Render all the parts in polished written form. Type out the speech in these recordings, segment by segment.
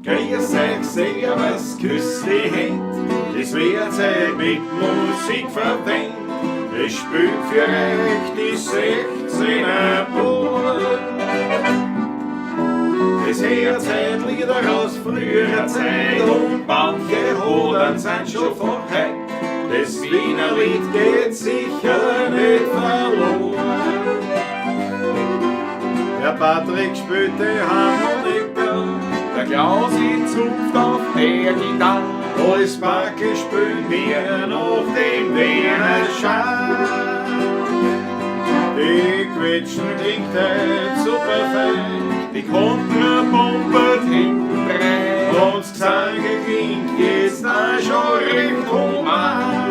Grüß euch, servus, küss die Hände, das wird sich mit Musik verwendet. Ich spiel für euch die 16er Bull. Es hört Lieder aus früherer Zeit und manche Hodern sind schon von heute. Das Wiener Lied geht sicher nicht verloren. Der Patrick spielt die Harmonika, der Klausi zupft auf der Gitarre. Alles Backe spielen wir nach dem Wiener Schal. Die Quetschen klingt halt super fein, die Kontra pumpert hinten rein. Und das Gesange klingt jetzt auch schon recht human.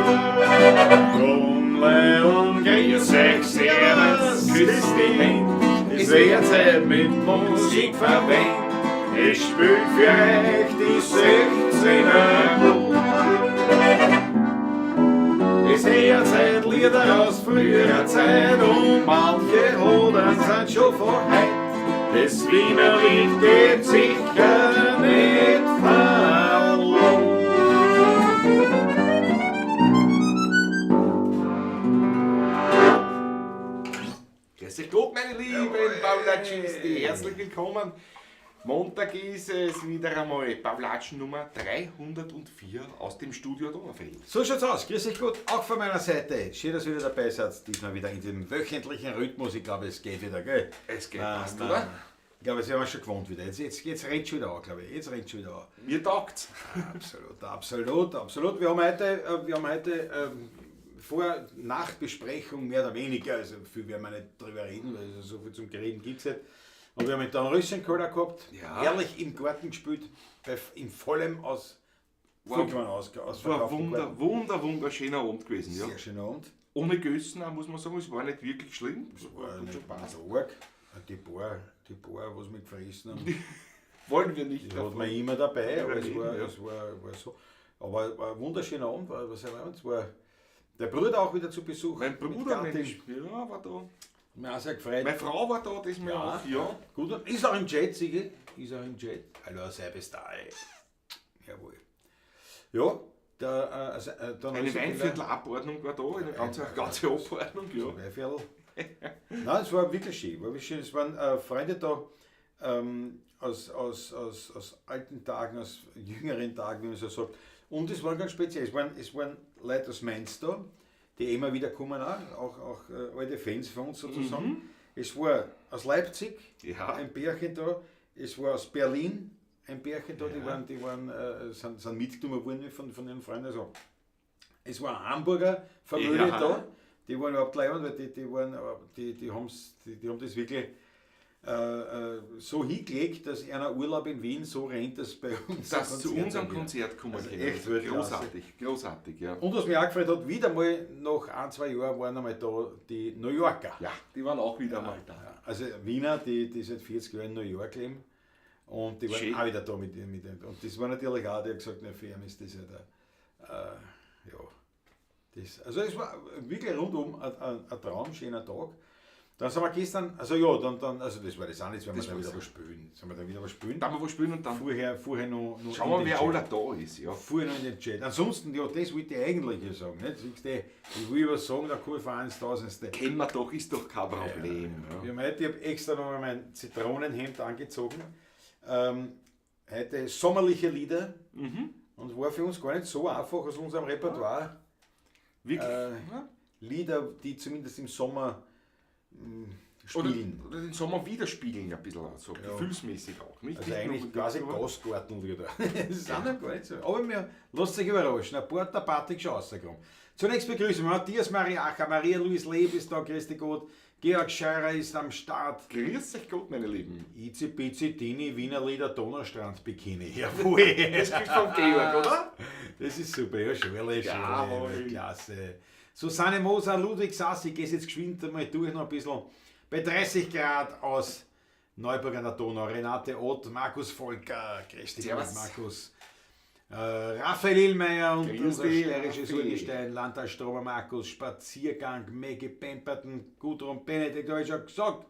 Rumle und grüß euch, servus, küss die Hände, es wird Zeit mit Musik verwendet. Ich spiel für euch die 16er Bull. Es hört Lieder aus früherer Zeit und manche Hodern sind schon von heute. Das Wiener Lied geht sicher nicht verloren. Grüß euch Gott, meine lieben Paulatschisti, herzlich willkommen. Montag ist es wieder einmal Paulatschen Nummer 304 aus dem Studio Donaufeld. So schaut's aus. Grüß euch gut, auch von meiner Seite. Schön, dass ihr wieder dabei seid. Diesmal wieder in dem wöchentlichen Rhythmus. Ich glaube, es geht wieder, gell? Es geht fast, oder? Ich glaube, das haben wir schon gewohnt wieder. Jetzt rennt schon wieder an, glaube ich. Jetzt rennt schon wieder an. Mir taugt's. Absolut. Wir haben heute vor Nachbesprechung mehr oder weniger, also viel werden wir nicht drüber reden, weil so viel zum Reden gibt es nicht. Und wir haben mit einem Röschenkoller gehabt, herrlich im Garten gespielt, in vollem War ein wunderschöner Abend gewesen. Ja. Sehr schöner Abend. Ohne Gössen, auch, muss man sagen, es war nicht wirklich schlimm. Es war nicht so arg. Die paar, was wir gefressen haben, Wollen wir nicht. die hat man immer dabei, aber es war so. Aber ein wunderschöner Abend, es war der Bruder auch wieder zu Besuch. Mein Bruder, war da. Mir auch sehr gefreut. Meine Frau war da, das mir auch. Ja. Gut, ist auch im Jet, Sigi. Ist auch im Jet. Hallo, selbes da. Jawohl. Ja, Eine Weinviertel-Abordnung war da, eine ganze Abordnung, ja. Weinviertel. Nein, es war wirklich schön. Es waren Freunde da aus alten Tagen, aus jüngeren Tagen, wie man so sagt. Und es war ganz speziell. Es waren Leute aus Mainz da, die immer wieder kommen, auch alte Fans von uns sozusagen. Mhm. Es war aus Leipzig ein Pärchen da, es war aus Berlin ein Pärchen da, sind mitgenommen worden von ihren Freunden. Also, es war ein Hamburger Familie da, die waren überhaupt leibend, weil die haben das wirklich so hingelegt, dass einer Urlaub in Wien so rennt, dass bei uns das zu unserem Konzert kommen also kann. Echt großartig, ja. Und was mich auch gefreut hat, wieder mal nach 1-2 Jahren waren einmal da die New Yorker. Ja, die waren auch wieder mal da. Ja. Also Wiener, die seit 40 Jahren in New York leben und die waren schön. Auch wieder da mit dem. Und das war natürlich auch, der hat gesagt, für ihn ist das ja also es war wirklich rundum ein traumschöner Tag. Dann sind wir gestern, also das war das auch nicht, wenn wir dann wieder was spielen. Dann wir was spielen und dann vorher noch schauen wir, wer alle da ist. Ja. Vorher noch in den Chat. Ansonsten, das wollte ich eigentlich sagen. Nicht? Ich will was sagen, der Kurve 1000. Kennen wir doch, ist doch kein Problem. Ja. Ich habe extra noch mal mein Zitronenhemd angezogen. Heute sommerliche Lieder. Und war für uns gar nicht so einfach aus unserem Repertoire. Wirklich? Lieder, die zumindest im Sommer spielen. Oder den Sommer widerspiegeln ein bisschen, so gefühlsmäßig auch. Nicht? Also eigentlich quasi Gastgarten wieder. Das ist auch noch gar nicht so. Aber mir lasst euch überraschen, ein paar der Patrick schon rausgekommen. Zunächst begrüßen wir Matthias Mariacha, Maria-Louise Leb ist da, grüß dich Gott. Georg Scheurer ist am Start. Grüß euch Gott, meine Lieben. Izi Bizi Dini, Wiener Lieder, Donaustrand Bikini. Jawohl. Das gibt vom Georg, oder? Das ist super, ja, Schwelle, klasse. Susanne Moser, Ludwig Sass, ich gehe jetzt geschwind mal durch noch ein bisschen. Bei 30 Grad aus Neuburg an der Donau. Renate Ott, Markus Volker, grüß dich Markus. Raphael Illmeier und unser steirisches Urgestein, Landtagstromer Markus, Spaziergang, Maggie Pemperton, Gudrun Benedikt, habe ich schon gesagt.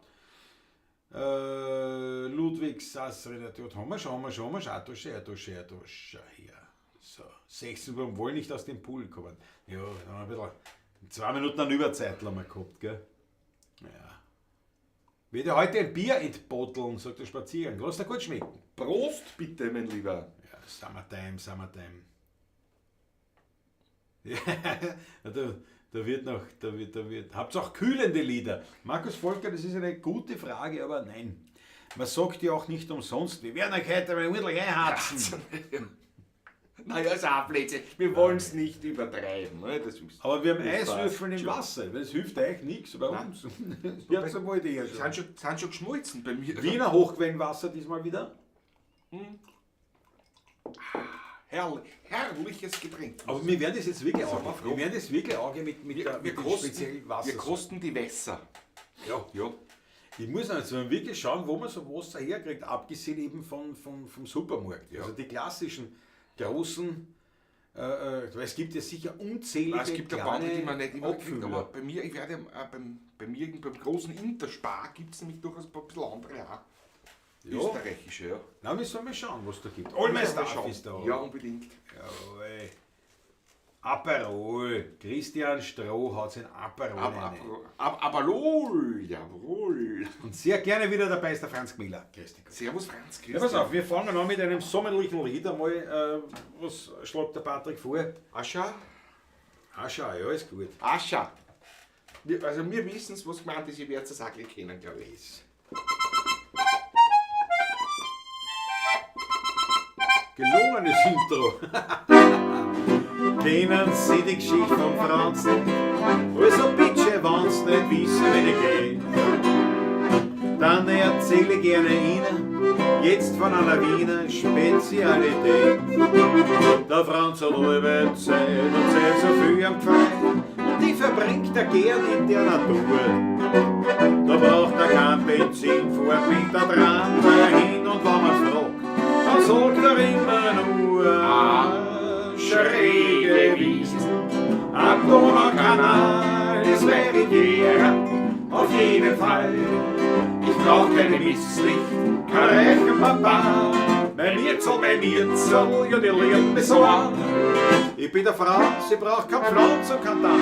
Ludwig Sassreder, dort haben wir schon, Schatosch, hier. So, 16 Uhr wollen nicht aus dem Pool kommen. Ja, dann haben wir ein bisschen 2 Minuten an Überzeitl haben wir gehabt, gell? Ja. Wird ja heute ein Bier entbotteln, sagt der Spaziergang. Lass dir gut schmecken. Prost bitte, mein Lieber. Ja, Summertime. Ja, da wird. Habt ihr auch kühlende Lieder? Markus Volker, das ist eine gute Frage, aber nein. Man sagt ja auch nicht umsonst, wir werden euch heute mal ordentlich einharzen. Naja, ist auch Blödsinn. Wir wollen es nicht übertreiben. Ne? Das aber wir haben Eiswürfeln im Wasser, weil es hilft euch nichts bei uns. Ja, so wollte ich ja schon. Sind schon geschmolzen bei mir. Wiener Hochquellenwasser diesmal wieder. Herrliches Getränk. Aber wir werden das jetzt wirklich auch. Wir werden das wirklich auch mit speziellen Wasser. Wir kosten die Wässer. Ja. Ich muss also wirklich schauen, wo man so Wasser herkriegt, abgesehen eben vom Supermarkt. Ja. Also die klassischen großen, weil es gibt ja sicher unzählige es gibt kleine ein paar, die man nicht immer kriegt, Abfüller. aber bei mir, beim großen Interspar gibt es nämlich durchaus ein bisschen andere auch. Ja. Österreichische, ja. Na, wir sollen mal schauen, was da gibt. Allmeister ist da. Ja, unbedingt. Jawohl. Aperol. Christian Stroh hat sein Aperol rein. Aperol, jawohl. Und sehr gerne wieder dabei ist der Franz Gmiller. Grüß dich. Servus Franz, grüß Ja, pass dich. auf, wir fangen an mit einem sommerlichen Lied. Einmal, was schlägt der Patrick vor? Ascha? Ascha, ja, ist gut. Ascha. Also wir wissen es, was gemeint ist, ich werde es auch gleich kennen, glaube ich. Gelungenes Intro. Kennen Sie die Geschichte vom Franzen? Also bitte, wenn's nicht wissen, wenn ich geh. Dann erzähle ich gerne Ihnen jetzt von einer Wiener Spezialität. Der Franz hat halbe Zeit und Zeit so viel am Gefein. Und die verbringt er gern in der Natur. Da braucht er kein Benzin, fährt mit der Tram dahin und wenn man fragt, dann sagt er immer nur schräge Wiesen. Am Donaukanal ist Riviera, auf jeden Fall. Ich brauch keine Misslicht, kein Rechenpapa. Mein Mirzel, ja die lernt mich so an. Ich bin der Franz, ich brauch kein Pflanz und kein Damm.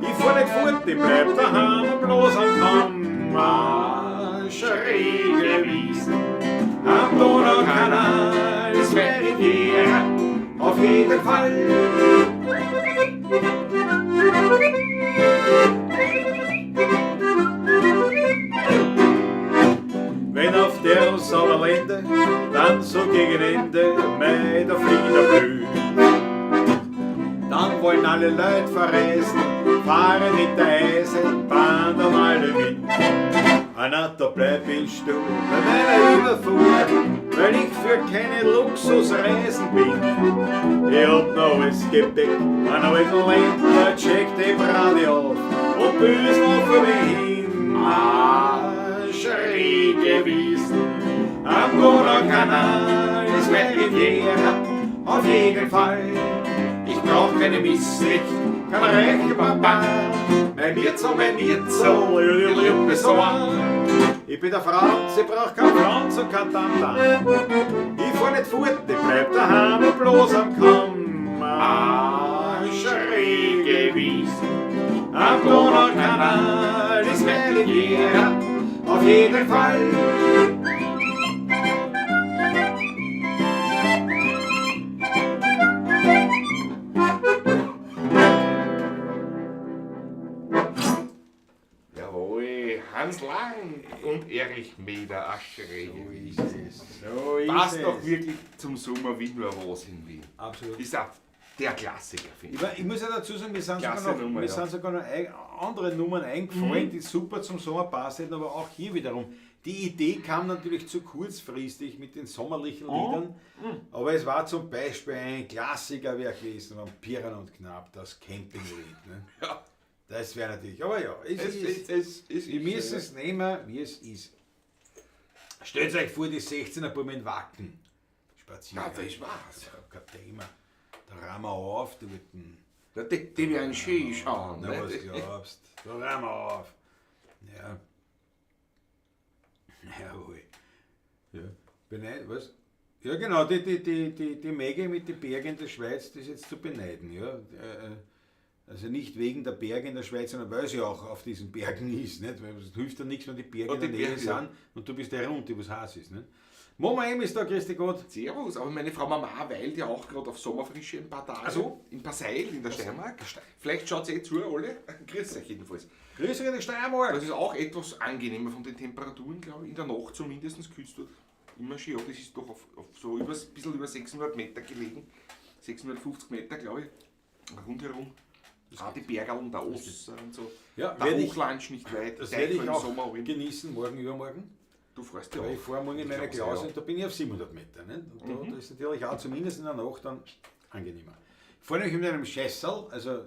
Ich fahr nicht fort, ich bleib daheim und bloß am Kamm. Schräge Wiesen am Donaukanal ist Riviera, auf jeden Fall. Wenn auf der Sauerlände dann so gegen Ende Mai der Flieder blüht, dann wollen alle Leute verreisen, fahren mit der Eisenbahn dann alle mit. Na, da bleib ich stumm bei meiner Überfuhr, weil ich für keine Luxusreisen bin. Ich hab noch alles Gepäck, einen alten Länder, check den Radio auf und büß noch für mich hin. Schräge Wiesen am Donaukanal ist Riviera, auf jeden Fall. Ich brauch keine Misslicht, kein Rechenpapa. Mein Mirzel, ja, die liebt mich so an. Ich bin der Franz, ich brauch kein Franz und kein Tamtam. Ich fahr nicht fort, ich bleib daheim und bloß am Kamm. Schräge Wiesen am Donaukanal ist Riviera, auf jeden Fall. Hans Lang und Erich Meder, Schräge Wiesen. So ist Passt es. doch wirklich zum Sommer wie nur was in Wien. Absolut. Ist auch der Klassiker, finde ich. Ich muss ja dazu sagen, mir sind Klasse sogar noch, Nummer, mir ja. sind sogar noch andere Nummern eingefallen, die super zum Sommer passen, aber auch hier wiederum. Die Idee kam natürlich zu kurzfristig mit den sommerlichen Liedern, aber es war zum Beispiel ein Klassiker gewesen von Piran und Knapp, das Campinglied. Ne? Ja. Das wäre natürlich, aber ja, Es wir müssen es nehmen, wie es ist. Stellt euch vor, die 16er Buben in Wacken spazieren. Ja, das war's. Kein Thema. Da rahmen wir auf, dort. Ja, die werden schön schauen. Na, Ne? was glaubst du? Da rahmen wir auf. Ja. Jawohl. Ja. Was? Ja genau, die Mäge mit den Bergen in der Schweiz, das ist jetzt zu beneiden. Ja. Also nicht wegen der Berge in der Schweiz, sondern weil sie auch auf diesen Bergen ist. Nicht? Weil es hilft ja nichts, wenn die Berge in der Nähe sind und du bist der runter, wo es heiß ist. Nicht? Mama M ist da, grüß dich Gott. Servus, aber meine Frau Mama weilt ja auch gerade auf Sommerfrische ein paar Tage. Also in Passeil, in der Steiermark. Vielleicht schaut sie zu, alle. Grüß euch jedenfalls. Grüß euch in der Steiermark. Das ist auch etwas angenehmer von den Temperaturen, glaube ich. In der Nacht zumindest kühlst du immer schön. Ja, das ist doch auf so ein bisschen über 600 Meter gelegen. 650 Meter, glaube ich. Rundherum. Auch die Berge und der Oster und so. Ja, der Hochlandsch nicht weit. Das werde ich auch genießen, morgen, übermorgen. Du freust dich auch. Ich fahre morgen in meine Klausel und da bin ich auf 700 Meter. Nicht? Und da ist natürlich auch zumindest in der Nacht dann angenehmer. Ich fahre nämlich mit einem Schessel, also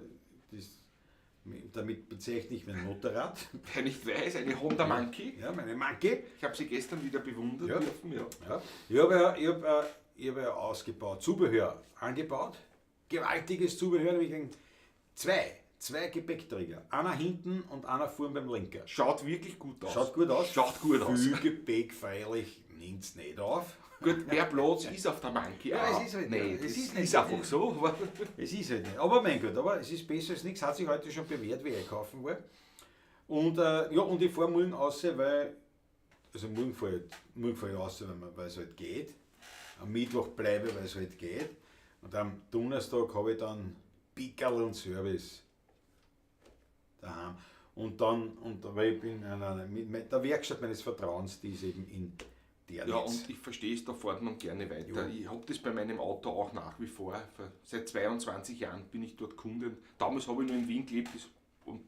damit bezeichne ich mein Motorrad. Wer nicht weiß, eine Honda Monkey. Ja, meine Monkey. Ich habe sie gestern wieder bewundert dürfen. Ja. Ich habe ja ausgebaut, Zubehör angebaut. Gewaltiges Zubehör, nämlich zwei Gepäckträger. Einer hinten und einer vorn beim Lenker. Schaut wirklich gut aus. Schaut gut aus. Schaut gut aus. Viel Gepäck freilich nimmt es nicht auf. Gut, mehr Platz ist auf der Monkey. Ja, es ist halt nicht. Es ist einfach so. Es ist halt nicht. Aber mein Gott, aber es ist besser als nichts. Hat sich heute schon bewährt, wie ich kaufen war. Und, und ich fahre morgen raus, weil. Also morgen fahre ich raus, weil es halt geht. Am Mittwoch bleibe ich, weil es halt geht. Und am Donnerstag habe ich dann Pickerl und Service daheim. Weil ich bin mit der Werkstatt meines Vertrauens, die ist eben in der Ja, und ich verstehe es, da fährt man gerne weiter. Ja. Ich habe das bei meinem Auto auch nach wie vor. Seit 22 Jahren bin ich dort Kunde. Damals habe ich nur in Wien gelebt und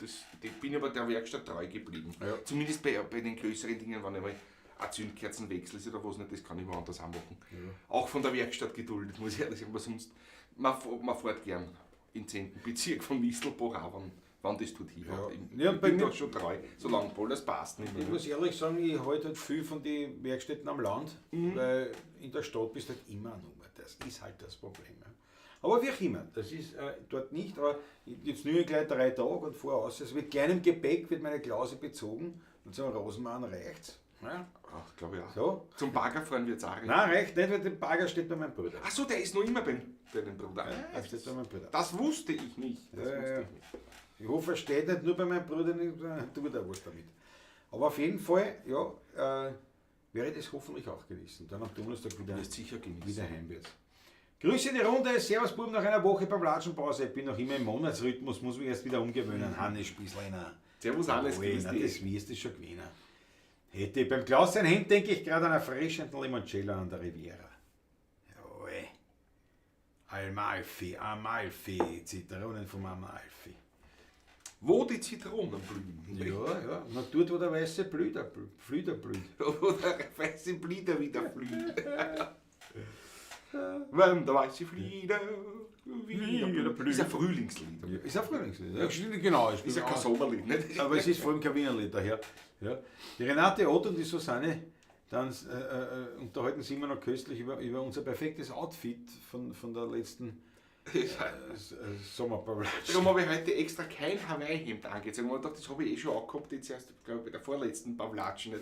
bin aber der Werkstatt treu geblieben. Ja. Zumindest bei den größeren Dingen, wenn ich mal ein Zündkerzenwechsel ist oder was nicht, das kann ich woanders auch machen. Ja. Auch von der Werkstatt geduldet, muss ich ehrlich sagen, aber sonst, man fährt gern in den 10. Bezirk von Mistelbach auch, wann das tut hier. Ja. Ich bin da schon treu, solange das passt nicht. Ich muss ehrlich sagen, ich halte halt viel von den Werkstätten am Land, weil in der Stadt bist du halt immer eine Nummer. Das ist halt das Problem. Ja. Aber wie auch immer, das ist dort nicht, aber jetzt nehme ich gleich 3 Tage und fahre aus. Also mit kleinem Gepäck wird meine Klause bezogen und zum Rosenmann reicht's. Ja. Ach, glaube ich auch. So. Zum Bagger fahren wird es auch reichen. Nein, reicht nicht, weil der Bagger steht bei meinem Bruder. Achso, der ist noch immer bei deinem Bruder. Ja, steht bei meinem Bruder. Das wusste ich nicht. Ich hoffe, er steht nicht nur bei meinem Bruder, tut er was damit. Aber auf jeden Fall, werde ich das hoffentlich auch genießen. Dann am Donnerstag wieder heimwärts. Grüße in die Runde, Servus Buben, nach einer Woche beim Latschenpause. Ich bin noch immer im Monatsrhythmus, muss mich erst wieder umgewöhnen. Hannes Spießleiner. Servus Hannes, das wirst du schon gewinnen. Hätte ich beim Klaus sein Hemd, denke ich gerade an einen frischen Limoncello an der Riviera. Jawohl. Amalfi, Zitronen vom Amalfi. Wo die Zitronen blühen. Ja. Na dort, wo der weiße Blüter blüht. Wo der weiße Blüter wieder blüht. Wenn der weiße Flieder wieder blüht. Ist ein Frühlingslied. Ja, ist ein Frühlingslied. Ja, genau. Ist ja kein Sommerlied. Nicht? Aber es ist vor allem kein Wienerlied daher. Ja. Die Renate Ott und die Susanne dann unterhalten sich immer noch köstlich über unser perfektes Outfit von der letzten Sommerpavlatsch. Darum habe ich heute extra kein Hawaii-Hemd angezogen. Ich dachte, das habe ich eh schon angehabt, jetzt erst, glaube ich, bei der vorletzten Pavlatschen.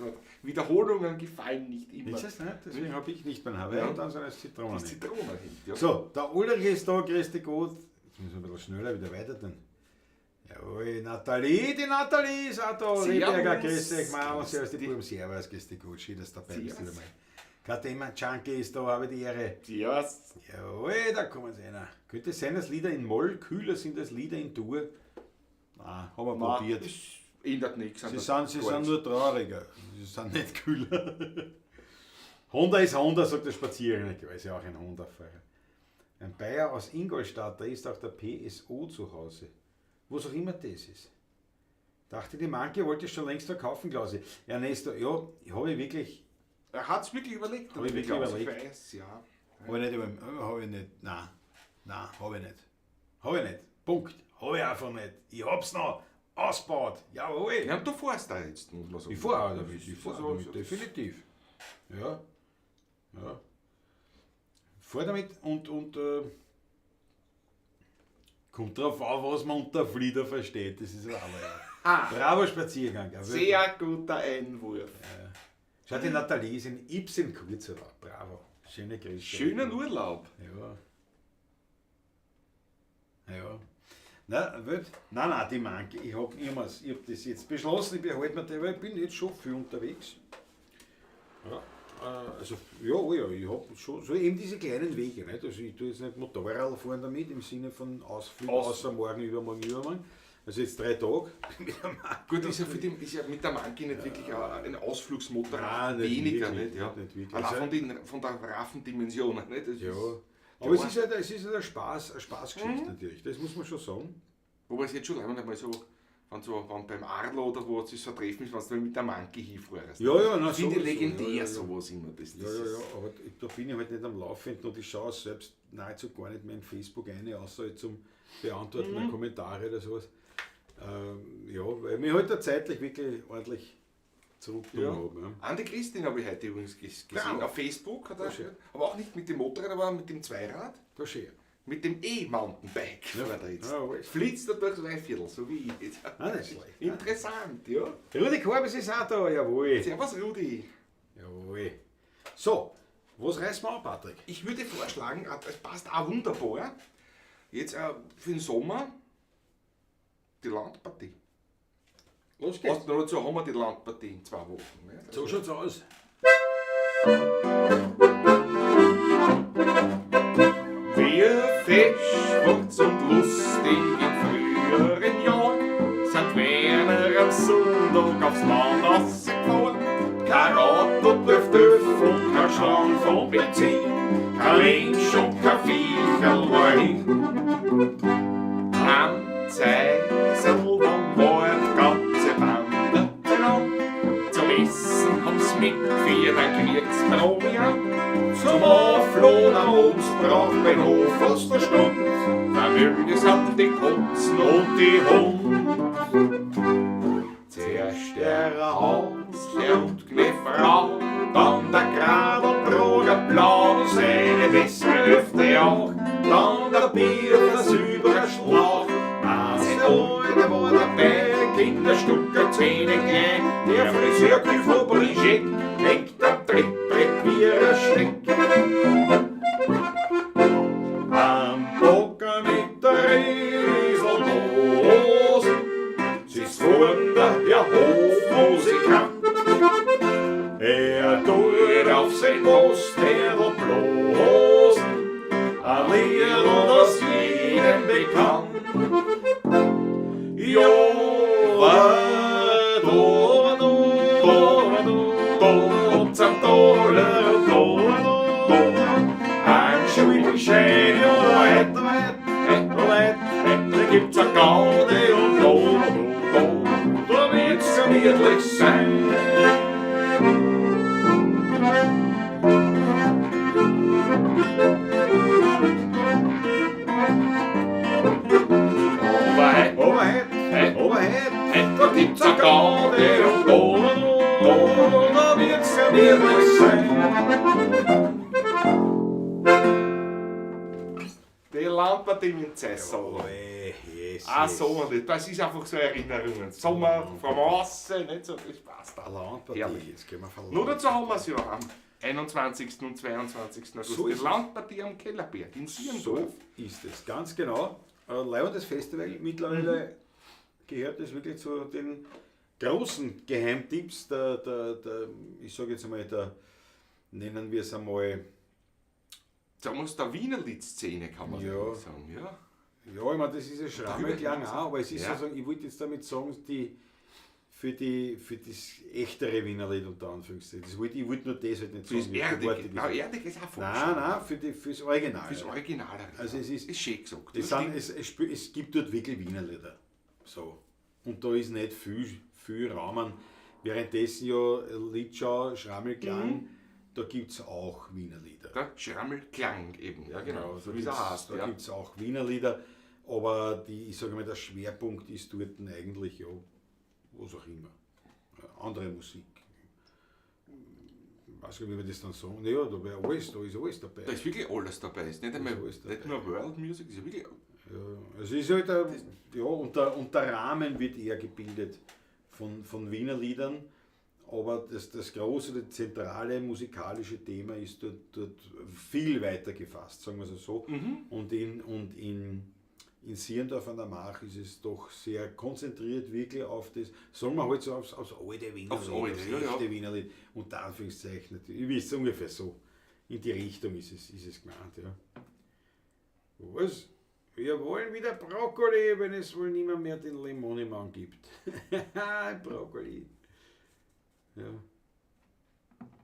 Wiederholungen gefallen nicht immer. Ist das nicht? Deswegen habe ich nicht mein Hawaii-Hemd an, sondern das Zitronenhemd. Das Zitronenhemd, ja. So, der Ulrich ist da, grüß dich gut. Jetzt müssen wir ein bisschen schneller wieder weiter tun. Jawohl, Nathalie, die Nathalie ist auch da. Rehberger, grüß dich, Mama, servus, die Buben, servus, grüß dich gut, schön, dass du dabei bist wieder mal. Kathema Junkie ist da, habe die Ehre. Yes. Jawohl, da kommen sie rein. Könnte es sein, dass Lieder in Moll kühler sind als Lieder in Dur? Nein, haben wir probiert. Das ändert nichts. Sie sind nur trauriger, sie sind nicht kühler. Honda ist Honda, sagt der Spaziergänger, ich weiß ja auch ein Honda-Fahrer. Ein Bayer aus Ingolstadt, da ist auch der PSO zu Hause. Was auch immer das ist. Dachte, die Manke wollte ich schon längst verkaufen, Klausi. Ja, Nestor, ja, habe ich wirklich. Er hat es wirklich überlegt. Habe ich wirklich überlegt? Ich weiß, ja. Habe ich nicht. Nein, habe ich nicht. Habe ich nicht. Punkt. Habe ich einfach nicht. Ich hab's noch ausgebaut. Jawohl. Ja, und du fährst da jetzt, muss man sagen. Ich fahre damit, definitiv. Ja. Fahr damit und kommt drauf an, was man unter Flieder versteht. Das ist aber Bravo Spaziergang. Ja, sehr guter Einwurf. Schau, die Nathalie ist in Ibsen Kurzurlaub. Bravo. Schöne Grüße. Schönen Urlaub. Ja. Nein, die Manke. Ich hab das jetzt beschlossen, ich behalte mir die, weil ich bin jetzt schon viel unterwegs. Ja. Also, ja, ich habe schon so eben diese kleinen Wege. Nicht? Also ich tue jetzt nicht Motorrad fahren damit, im Sinne von Ausflug, außer morgen, übermorgen. Also jetzt 3 Tage mit der Manke. Gut, ist ja mit der Manke nicht wirklich ein Ausflugsmotorrad, Nein, weniger. Wirklich, Nicht, ja. nicht wirklich. Allein von der Raffendimension. Nicht? Das Ja. ist, Aber es ist halt eine Spaßgeschichte natürlich, das muss man schon sagen. wobei es jetzt schon lange einmal so, wenn beim Arlo oder wo es so ein Treffen ist, wenn du mit der Manke hinfährst. Ja, ich finde sowieso. legendär sowas immer. Ja, aber da bin ich halt nicht am Laufenden und ich schaue selbst nahezu gar nicht mehr in Facebook ein, außer halt zum Beantworten der Kommentare oder sowas. Weil mich halt da zeitlich wirklich ordentlich zurückgenommen habe. Ja. Andi Christin habe ich heute übrigens gesehen, Ja. auf Facebook, hat er, schön. aber auch nicht mit dem Motorrad, aber mit dem Zweirad, Da schön. mit dem E-Mountainbike Ja. fährt er jetzt. Ja, alles. Flitzt er durchs Weinviertel, so wie ich jetzt. Nicht schlecht. Interessant, ja. Rudi Korbes ist auch da, jawohl. Servus Rudi. Jawohl. So, was reißen wir an, Patrick? Ich würde vorschlagen, es passt auch wunderbar, jetzt für den Sommer die Landpartie. Los Was noch dazu haben wir die Landpartie in 2 Wochen. Ne? So schaut's aus. Wir fesch und lustig in früheren Jahren sind Werner am Sonntag aufs Land rausgefahren. Kein Rad und Öff und kein Schlang von Benzin, kein Mensch und kein Viecherl war hin. Am Zeisel war die ganze Bande dran. Zum Essen haben's mit für ein Kriegsproviant. Zum Auflohn am Obstbrauch bei Hof aus der Stunde. Vermögens haben die Katzen und die Hund. Zuerst der Hans, der Hutkneffer, dann der Gradelbroger Blau, seine bessere Hüfte auch, dann der Bier, das Überschlag. Nase Ohren war dabei, Kinderstucker, Zähne klein, der Friseurkühl von Brigitte hängt am Trittbrett wie ein Steck. Am Bocker mit der Rieselhose, sie ist Wunder, der Hofmusikant. Er tut auf sein Brustherrl bloßen ein Lied, das jedem bekannt. Ja, ein Schulschein und da gibt's eine Gaude und da wird's gemütlich sein. Overhead, da gibt's eine Gaude und da wird's gemütlich sein. Die Landpartie mit Cäsar. Yes, So, das ist einfach so Erinnerungen. Sommer vom Aussen, nicht so viel Spaß da. Landpartie, Herrlich. jetzt gehen wir verlassen. Nur dazu haben wir es ja am 21. und 22. August. So Die ist es. Landpartie am Kellerberg in Sierndorf. So ist es, ganz genau. Leihundes Festival, mittlerweile gehört es wirklich zu den großen Geheimtipps ich sage jetzt einmal, nennen wir es einmal, Sagen wir es, der Wiener Liedszene, kann man Ja. sagen. Ja. ja, ich meine, das ist ein Schrammelklang auch, aber es ist Ja. sozusagen, ich wollte jetzt damit sagen, für das echtere Wienerlied unter Anführungszeichen. Ich wollte nur das halt nicht Fürs sagen. wie Erdige. wortwörtlich Na, ist. Erdige ist auch falsch. Nein, fürs Original. Fürs Original. Also es ist- schön gesagt. Das sind, es gibt dort wirklich Wienerlieder. So. Und da ist nicht viel Raum. Währenddessen ja Liedschau, Schrammelklang, da gibt es auch Wienerlieder. Der Schrammelklang eben, ja genau, so wie es auch heißt. Da Ja. gibt es auch Wienerlieder, aber ich sage mal, der Schwerpunkt ist dort eigentlich, ja, was auch immer. Andere Musik. Ich weiß gar nicht, wie wir das dann sagen. Ja, da ist alles dabei. Da ist wirklich alles dabei. Ist nicht, einmal, alles dabei. nicht nur World Music, ist ja wirklich. Ja, es ist halt, und der Rahmen wird eher gebildet von Wiener Liedern, aber das große, das zentrale musikalische Thema ist dort viel weiter gefasst, sagen wir es so. Und in Sierndorf an der Mach ist es doch sehr konzentriert wirklich auf das, sagen wir halt so aufs alte Wienerlied, aufs alte, Wienerlied, unter Anführungszeichen. Ihr wisst ungefähr so, in die Richtung ist es gemeint. Ja. Was? Wir wollen wieder Brokkoli, wenn es wohl niemand mehr den Lemonimann gibt. Brokkoli. Ja.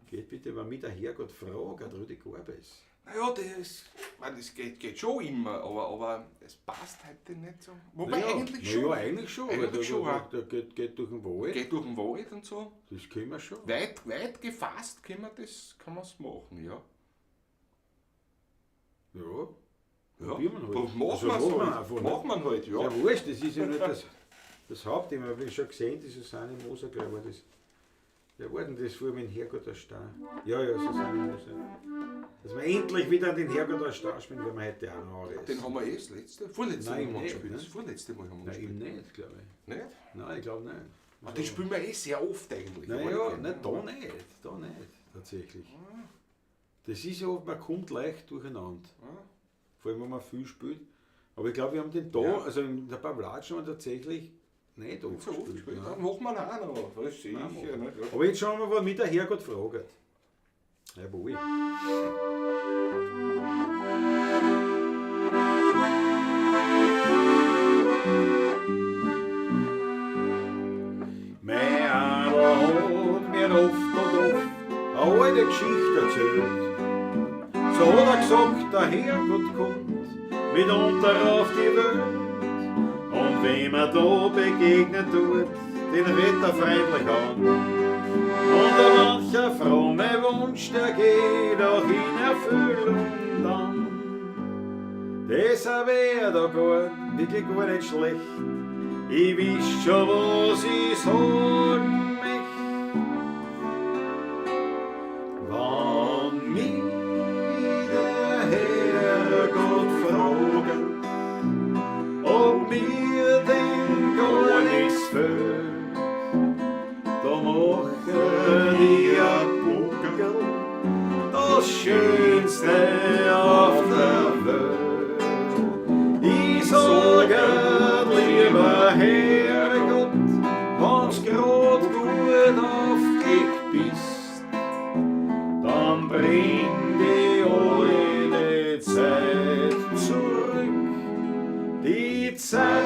Geht bitte, wenn mich der Herrgott fragt, Rudi Garbes. Naja, das geht schon immer, aber es passt heute nicht so. Wobei eigentlich schon. Ja, eigentlich schon. Eigentlich schon, der geht durch den Wald. Geht durch den Wald und so. Das können wir schon. Weit gefasst kann man es machen, ja. Ja. Ja, Probieren wir halt. Machen wir halt, ja. Ja, wurscht, das ist ja nicht das Hauptthema. Ich habe schon gesehen, die Susanne Moser, glaube ich, wer war denn das vor mit dem Herrgott der Star? Ja, Susanne Moser. Dass wir endlich wieder an den Herrgott der Star spielen, wenn wir heute auch noch anreißen. Den haben wir das vorletzte Nein, Mal nicht, gespielt. ne? Das vorletzte Mal haben wir Nein, gespielt. eben nicht, glaube ich. Nicht? Nein, ich glaube nicht. Aber den spielen wir sehr oft eigentlich. Naja, nicht, da nicht, tatsächlich. Das ist ja, man kommt leicht durcheinander. Vor allem, wenn man viel spielt. Aber ich glaube, wir haben den da, also in der Pavlatsch haben wir tatsächlich nicht oft So oft gespielt. gespielt. Nein. Dann machen wir ihn auch noch. Das sehe Nein, ich ja nicht. Aber jetzt schauen wir, was mich der Herrgott fragt. Jawohl. Mein Adler hat mir oft eine alte Geschichte erzählt. So hat er gesagt, der Herrgott kommt mitunter auf die Welt. Und wem er da begegnet tut, den redet er freundlich an. Und mancher fromme Wunsch, der geht auch in Erfüllung dann. Das wär da wirklich gar nicht schlecht. Ich weiß schon, was ich sagen möchte. Wann mich der Herrgott fragt, ob mir denn gar nichts fehlt, da machen die ein Buckel, das Schönste auf der Welt. Ich sage, lieber Herrgott, wenn's grad gut auf dich bist, dann bring die alte Zeit zurück. Die Zeit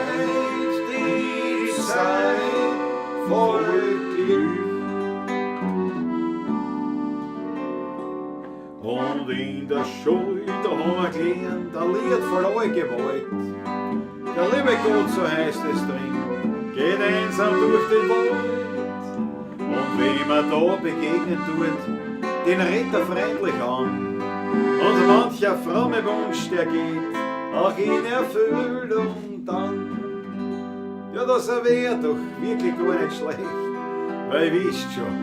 voll Glück. Und in der Schule, da haben wir gelernt, ein Lied voll Gewalt. Der liebe Gott, so heißt es drin, geht einsam durch den Wald. Und wem er da begegnet tut, den redet er freundlich an. Und mancher fromme Wunsch, der geht auch in Erfüllung dann. Ja, das wär doch wirklich gar nicht schlecht, weil ihr wisst schon,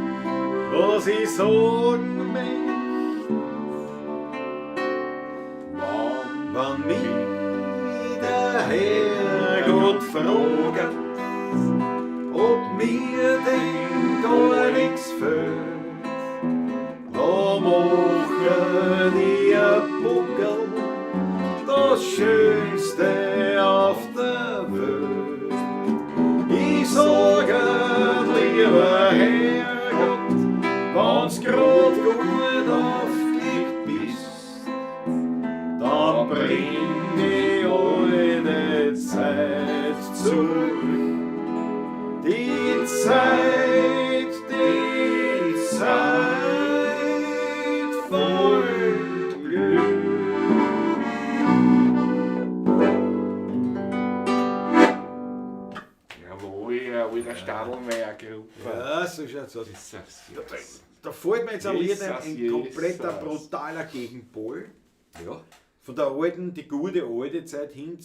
was ich sagen möchte. Wann mich der Herrgott fragt, ob mir denn gar nichts fehlt, da machen die ein Buckel, das Schönste auf der Welt. Ich sage, lieber Herrgott, wenn's grad gut auf dich bist, dann bring die alte Zeit zurück. Die Zeit voll Glück. Jawohl, der Stadelmeier-Gruppe. Ja, so schaut's aus. Jesus. Da fällt mir jetzt am Lied ein Jesus. kompletter, brutaler Gegenpol. Ja. Von der alten, die gute alte Zeit hin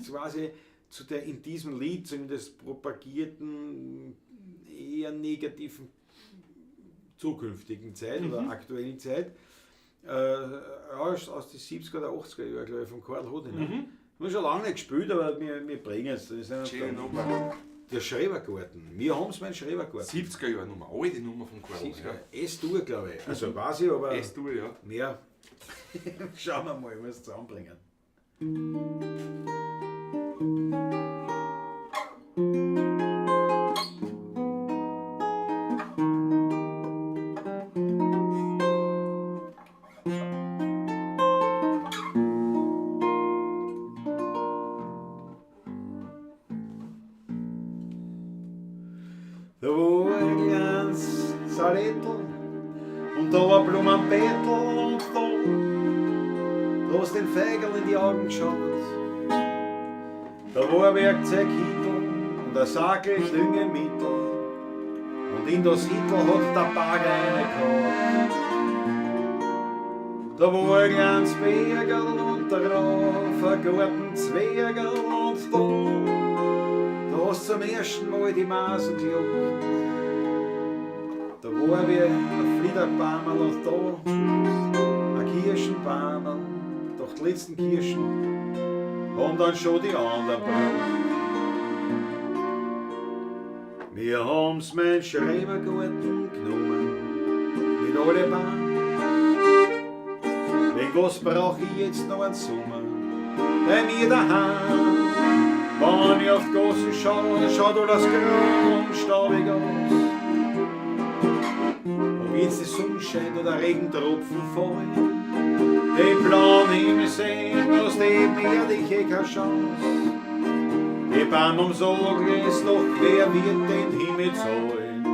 quasi zu der in diesem Lied zumindest propagierten, eher negativen zukünftigen Zeit oder aktuellen Zeit. Aus den 70er oder 80er Jahren, glaube ich, von Karl Hodin. Haben wir schon lange nicht gespielt, aber wir bringen es. Das ist Schöne Nummer. Der Schrebergarten. Wir haben es, mein Schrebergarten. 70er Jahre Nummer, alte Nummer vom Karl. Ja. S-Dur, glaube ich. Also weiß ich, aber S-Dur, ja. mehr. Schauen wir mal, was zusammenbringen. Da war ein kleines Salettel und da war Blumenbeetel und da hast den Fägerl in die Augen geschaut. Da war ein Werkzeughittel und ein Sackel Klüngemittel und in das Hittel hat der Bagger reingehauen. Da war ein kleines Bergerl und darauf ein Gartenzwergerl und da hast zum ersten Mal die Masen gelobt. Da war wie ein Fliederbaumerl und da ein Kirschenbaumerl. Doch die letzten Kirschen haben dann schon die anderen gebraucht. Wir haben's mein Schrebergarten genommen mit alle Bahn. Wegen was brauch ich jetzt noch einen Sommer bei mir daheim? Wenn ich auf die Gassen schaue, schaut alles grau und staubig aus. Ob jetzt die Sonne scheint oder Regentropfen fallen, den blauen Himmel sehen, aus dem ehrlich keine Chance. Die Bahn am Sorgen ist doch, wer wird den Himmel zahlen?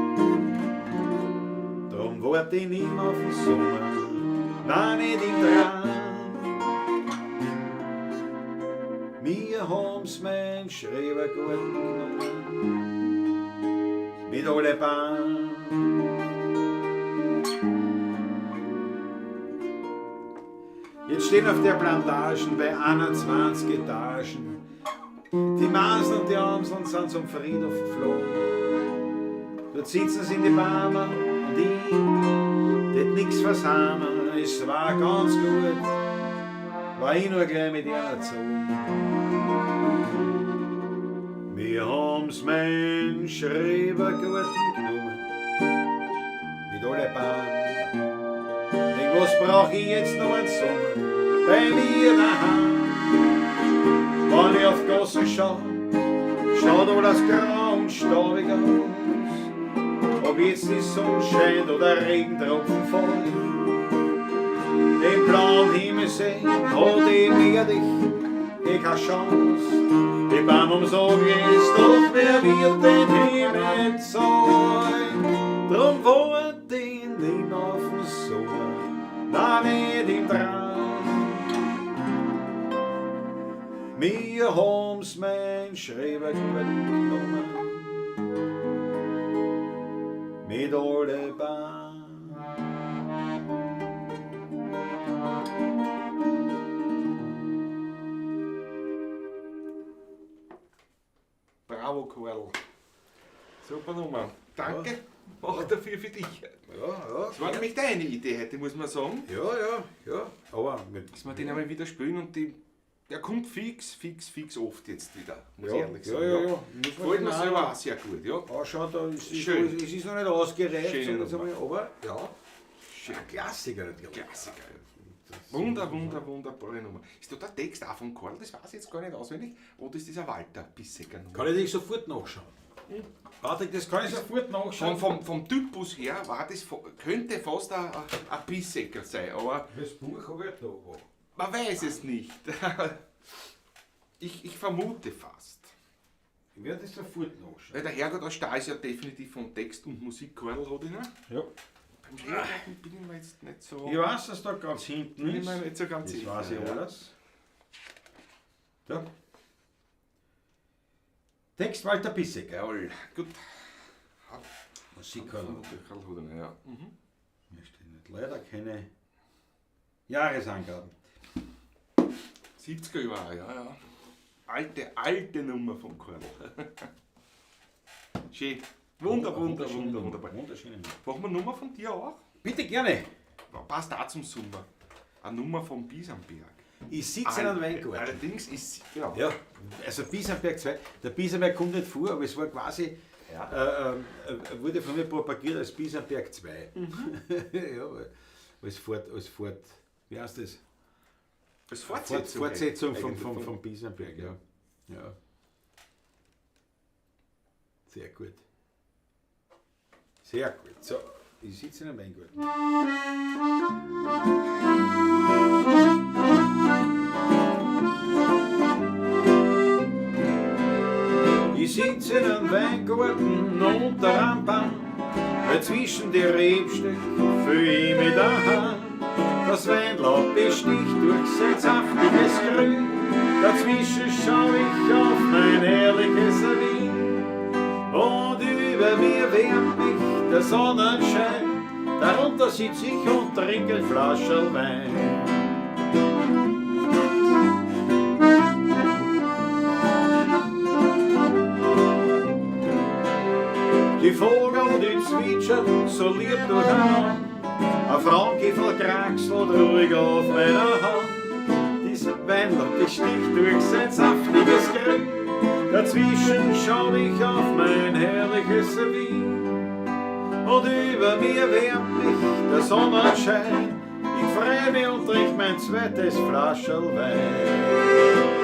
Drum wart ich nicht mehr auf den Sommer, nein, nicht im Traum. Wir haben's mein Schrebergarten genommen mit alle Bahn. Jetzt stehen auf der Plantagen bei 21 Etagen die Masen und die Amseln sind zum Friedhof geflogen. Dort sitzen sie in die Bäume und ich tät nix versammelt. Es war ganz gut, war ich nur gleich mit ihr erzogen. Wir haben's mein Schrebergarten genommen mit alle Bahnen. Wegen was brauch ich jetzt noch einen Sommer bei mir daheim? Wenn ich auf die Gassen schau, schaut alles grau und staubig aus. Ob jetzt die Sonne scheint oder Regentropfen fallen, den blauen Himmel sehen, hat werde ich keine Chance. Die Bahn umsorgen ist doch, wer wird den Himmel zahlen? Drum wart ich nicht auf den Sommer, nein, nicht im Traum. Wir haben's mein Schrebergarten genommen mit alle Bahn. Bravo, Karl. Super Nummer. Danke. Ja. Mach dafür für dich. Ja. Das war nämlich deine Idee heute, muss man sagen. Ja. Aber dass wir den einmal wieder spielen und der kommt fix oft jetzt wieder, muss ich ehrlich sagen. Ja. Gefällt mir selber auch sehr gut, ja. Schaut, es ist noch nicht ausgereift, aber ja. Schön. Ein Klassiker natürlich. Klassiker. Wunderbare Nummer. Ist da der Text auch von Karl? Das weiß ich jetzt gar nicht auswendig. Oder ist das ein Walter Bissecker Nummer? Kann ich dich sofort nachschauen. Patrick, das kann ich sofort nachschauen. Vom Typus her war das, könnte fast ein Bissecker sein, aber das Buch habe ich da. Man weiß es nicht. Ich vermute fast. Ich werde das sofort nachschauen. Weil der Herrgott aus Stahl ist ja definitiv von Text und Musik, Karl, hat ich nicht. Ja. Beim Schrebergarten bin ich mir jetzt nicht so... Ich weiß, dass da ganz hinten bin ist. ich mir nicht so ganz das sicher. weiß ich alles. Ja. Text Walter Bissecker. Jawohl, gut. Musik Karl. Karl hat ihn, ja. Hier stehen nicht leider keine Jahresangaben. 70er Jahre, ja. Alte Nummer vom Karl. Schön. Wunderbar. Wunderschöne Nummer. Brauchen wir eine Nummer von dir auch? Bitte gerne. Passt auch zum Sommer. Eine Nummer vom Biesenberg. Ich sitze in einem Weingarten. Allerdings ist, ja. Ja, also Biesenberg 2. Der Biesenberg kommt nicht vor, aber es war quasi, wurde von mir propagiert als Biesenberg 2. Ja, als Fort, wie heißt das? Als Fortsetzung, Fortsetzung vom Biesenberg, ja. Sehr gut. Sehr gut. So, ich sitze in einem Weingarten. Ich sitze in einem Weingarten unter einem Baum, zwischen die Rebstöcke fühl ich mich daheim. Das Weinlaub besticht durch sein saftiges Grün, dazwischen schau ich auf mein herrliches Wien. Und über mir wärmt mich der Sonnenschein, darunter sitz ich und trinke ein Flascherl Wein. Die Vogel, die zwitschern so lieb durcheinander, ein Frauengifel kraxelt ruhig auf meiner Hand. Das Weinlaub besticht durch sein saftiges Grün, dazwischen schau ich auf mein herrliches Wien. Und über mir wärmt mich der Sonnenschein, ich freu mich und trink mein zweites Flascherl Wein.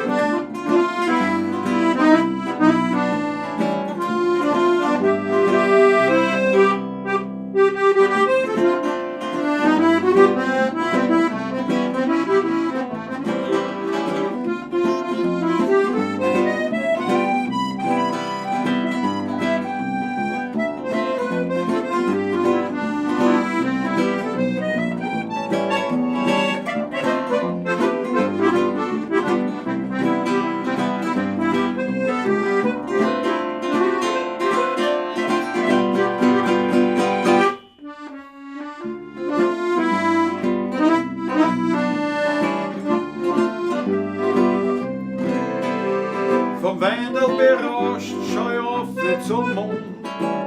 Vom Weindl berauscht schau ich offen zum Mond,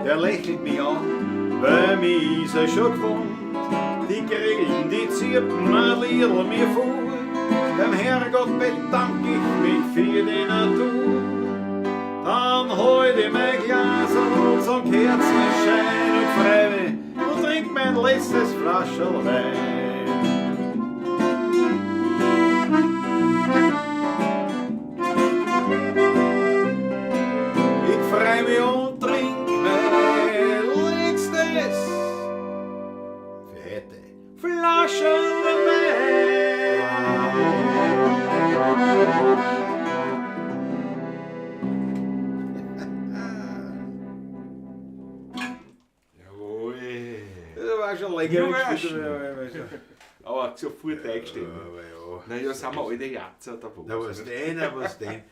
der lächelt mich an, weil mich ist er schon gewohnt. Die Grillen, die zirpen ein Liedl mir vor, beim Herrgott bedank ich mich für die Natur. Dann heut ich mein Glas und so Kerzenschein und freu mich und trink mein letztes Flascherl Wein. Freu mich und trink mein letztes für heute Flascherl Wein. Jawohl. Das war schon länger gespielt. Aber sofort eingestellt. Ja. Naja, sind wir alte Jatzer da wo. Na was denn?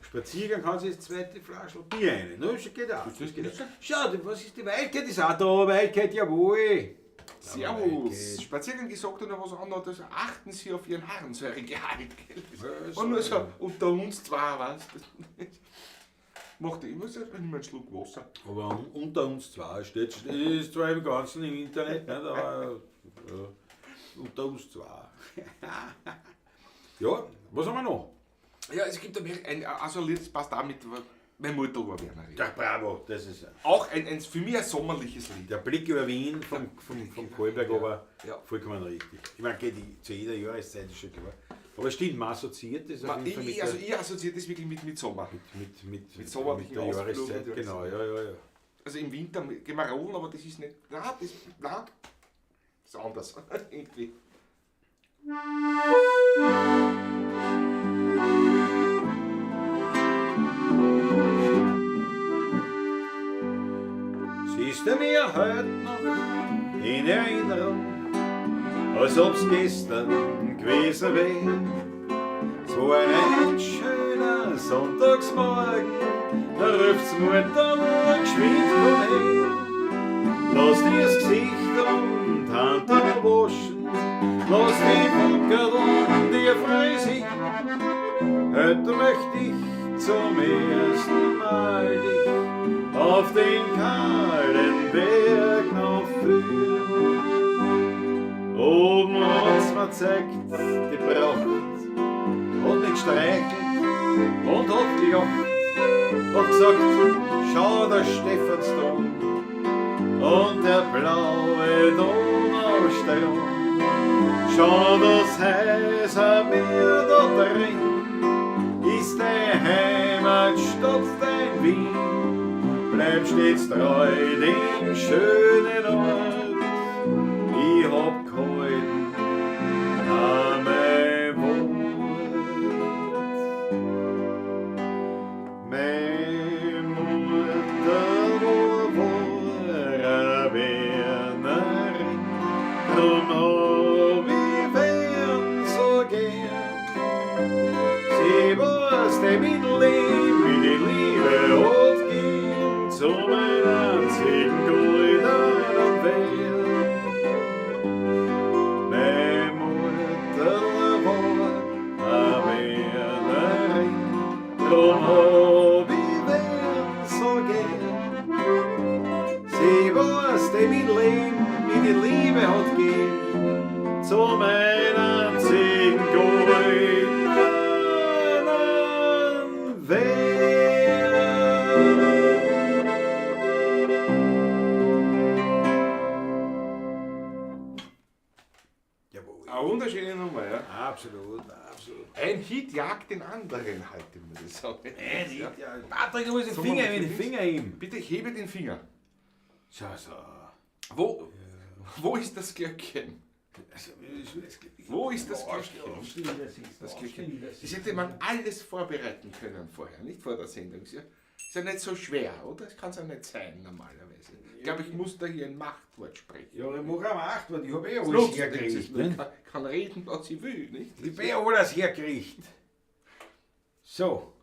Spaziergang kann sich das zweite Flaschel Bier rein. No, das geht auch. Schau, was ist die Wildkeit? Ist auch da, Wildkeit, jawohl. Servus. Spaziergang gesagt und noch was anderes. Also achten Sie auf Ihren Harnsäuregehalt. Und nur so unter uns zwei, weißt du. Macht ich muss jetzt nicht mehr einen Schluck Wasser. Aber unter uns zwei steht, ist zwar im Ganzen im Internet, nicht, aber unter uns zwei. Ja, was haben wir noch? Ja, es gibt ein Lied, das passt auch mit, meine Mutter war Wernerin. Ja, bravo, das ist Auch ein für mich ein sommerliches Lied. der Blick über Wien vom Kohlberg, aber Ja. vollkommen richtig. Ich meine, geht zu jeder Jahreszeit, ist schon klar. Aber stimmt, man assoziiert das auf jeden Fall mit Ich assoziiere das wirklich mit Sommer. mit sommerlichen der Jahreszeit. Ausflügen, Genau, ja. Also im Winter gehen wir rollen, aber das ist nicht. Nein, das ist anders. Irgendwie. Siehst du mir heute noch in Erinnerung, als ob's gestern gewesen wäre. Es war ein schöner Sonntagsmorgen, da ruft's Mutter geschwind komm her. Lass dir das Gesicht und Hand waschen, lass die Buckerl dir frei sein. Heute möchte ich zum ersten Mal dich auf den kahlen Berg noch führen. Oben hat's mir zeigt die Pracht gestreichelt und hat gelacht. Hat gesagt, schau der Stephansdom und der blaue Donaustrand. Schau das Häuser mir da drin, ist deine Heimatstadt dein Wien. Bleib stets treu dem schönen Ort, ich hab gehalten an mein Wort. Meine Mutter war eine Bernerin, drum hab ich Wern so gern. Sie war's, der mit Leben, wie die Liebe hat gehen, zu meinem einzigen goldenen Wert. Meine Mutter war eine Bernerin, drum hab ich Wern so gern. Sie war's, der mit Leben, wie die Liebe hat gehen, zu meinem einzigen goldenen Wert. Jawohl. Eine wunderschöne Nummer, ja. Absolut, absolut. Ein Hit jagt den anderen heute, muss ich sagen. Ja. Patrick, du musst den So, Finger Moment, in den Finger heben. Bitte hebe den Finger. So, so. Wo ist das Glöckchen? Wo ist das Glöckchen? Das Glöckchen. Das hätte man alles vorbereiten können vorher, nicht vor der Sendung. Ist ja nicht so schwer, oder? Das kann es ja nicht sein, normalerweise. Ich glaube, ich muss da hier ein Machtwort sprechen. Ja, ich mache auch 8, weil ich habe Das alles nutzt hergekriegt. nichts. Ne? Kann reden, was ich will, nicht? Ich habe alles hergekriegt. So.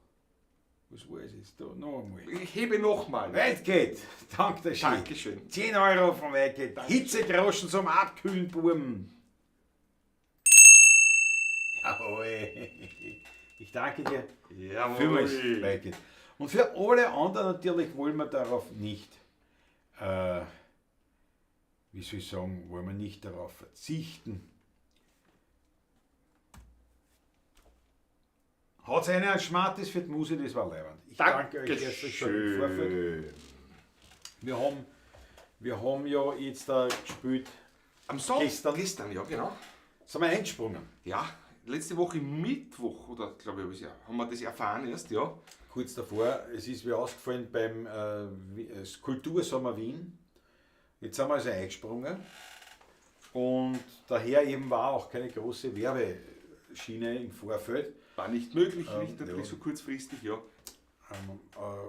Was war es jetzt da? Noch einmal. Ich hebe nochmal. Weitgeht. Dank der Schön. Dankeschön. 10 Euro von Weitgeht. Hitzegroschen zum Abkühlen, Buben. Jawohl. Ich danke dir. Vielmals, Weitgeht. Und für alle anderen natürlich wollen wir darauf nicht, wie soll ich sagen, wollen wir nicht darauf verzichten. Hat es einer ein Schmattes für die Muse, das war leibend. Ich danke euch herzlich schon im Vorfeld. Wir haben ja jetzt da gespielt, Am Sonntag, gestern, ja genau. sind wir eingesprungen. Ja, letzte Woche Mittwoch, oder glaube ich, haben wir das erfahren erst, ja. Kurz davor, es ist wie ausgefallen beim Kultursommer Wien. Jetzt sind wir also eingesprungen und daher eben war auch keine große Werbeschiene im Vorfeld. War nicht möglich, nicht ja. natürlich so kurzfristig, ja.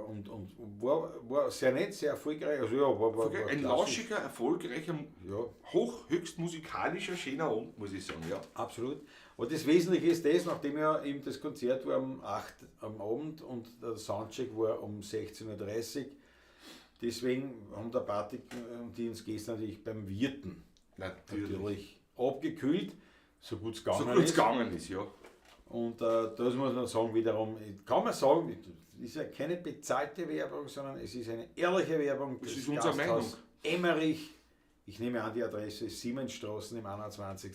Und war sehr nett, sehr erfolgreich. Also ja, war Ein klassisch. lauschiger, erfolgreicher, Ja, höchst musikalischer, schöner Abend, muss ich sagen, ja. absolut. Aber das Wesentliche ist das, nachdem ja eben das Konzert war um 8 am Abend und der Soundcheck war um 16:30 Uhr. Deswegen haben der Patrick und die uns gestern natürlich beim Wirten natürlich abgekühlt, so gut es gegangen So gut es ist. gegangen ist, ja. Und das muss man sagen, wiederum, kann man sagen, es ist ja keine bezahlte Werbung, sondern es ist eine ehrliche Werbung. Das ist unsere Meinung. Emmerich, ich nehme an, die Adresse ist Siemensstraßen im 21.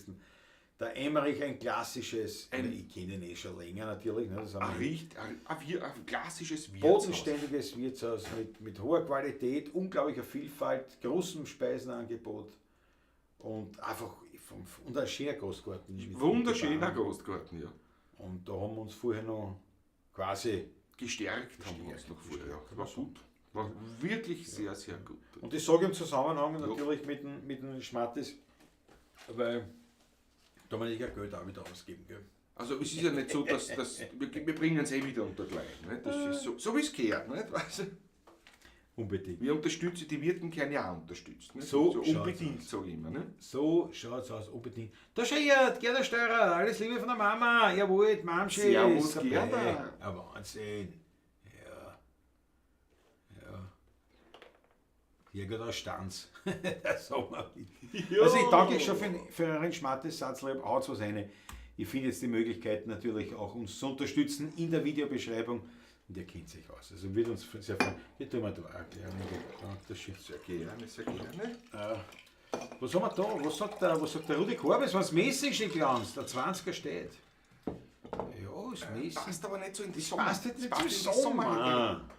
Der Emmerich, ein klassisches, ich kenne ihn eh schon länger natürlich. Ne, das Ein klassisches Wirtshaus. bodenständiges Wirtshaus mit hoher Qualität, unglaublicher Vielfalt, großem Speisenangebot und einfach und ein schöner Gastgarten. Wunderschöner Gastgarten, ja. Und da haben wir uns vorher noch quasi. Gestärkt haben wir uns noch vorher, ja. War gut. War wirklich sehr, sehr gut. Und das sage ich im Zusammenhang natürlich mit dem Schmattes, weil da man nicht ja Geld auch wieder ausgeben, gell? Also es ist ja nicht so, dass wir bringen es wieder unter gleich. Ne? Das ist so wie es gehört. Nicht? Also, Unbedingt. wir unterstützen, die Wirten können ja auch unterstützt. Nicht? So unbedingt, schaut's sage ich immer. Ne? So schaut's aus, unbedingt. Da schau her, Gerda Steurer, alles Liebe von der Mama. Jawohl, die Mamsche Servus, ist dabei. Gerda. Ja, Wahnsinn. Ja. Hier geht aus Stanz. Das sagen wir nicht. Ja. Also ich danke euch schon für euren Schmattes Satz, haut was rein. Ich finde jetzt die Möglichkeit natürlich auch uns zu unterstützen in der Videobeschreibung. Und ihr kennt sich aus. Also wird uns sehr freuen. Hier tun wir da eine Erklärung. Das Schiff sehr Gerne, sehr gerne. Was haben wir da? Was sagt der Rudi Korbes? Was mäßig glanzt? Der 20er steht. Ja, Was messen? Passt aber nicht so in die Das Sommer. passt jetzt nicht Das zum passt in die Sommer.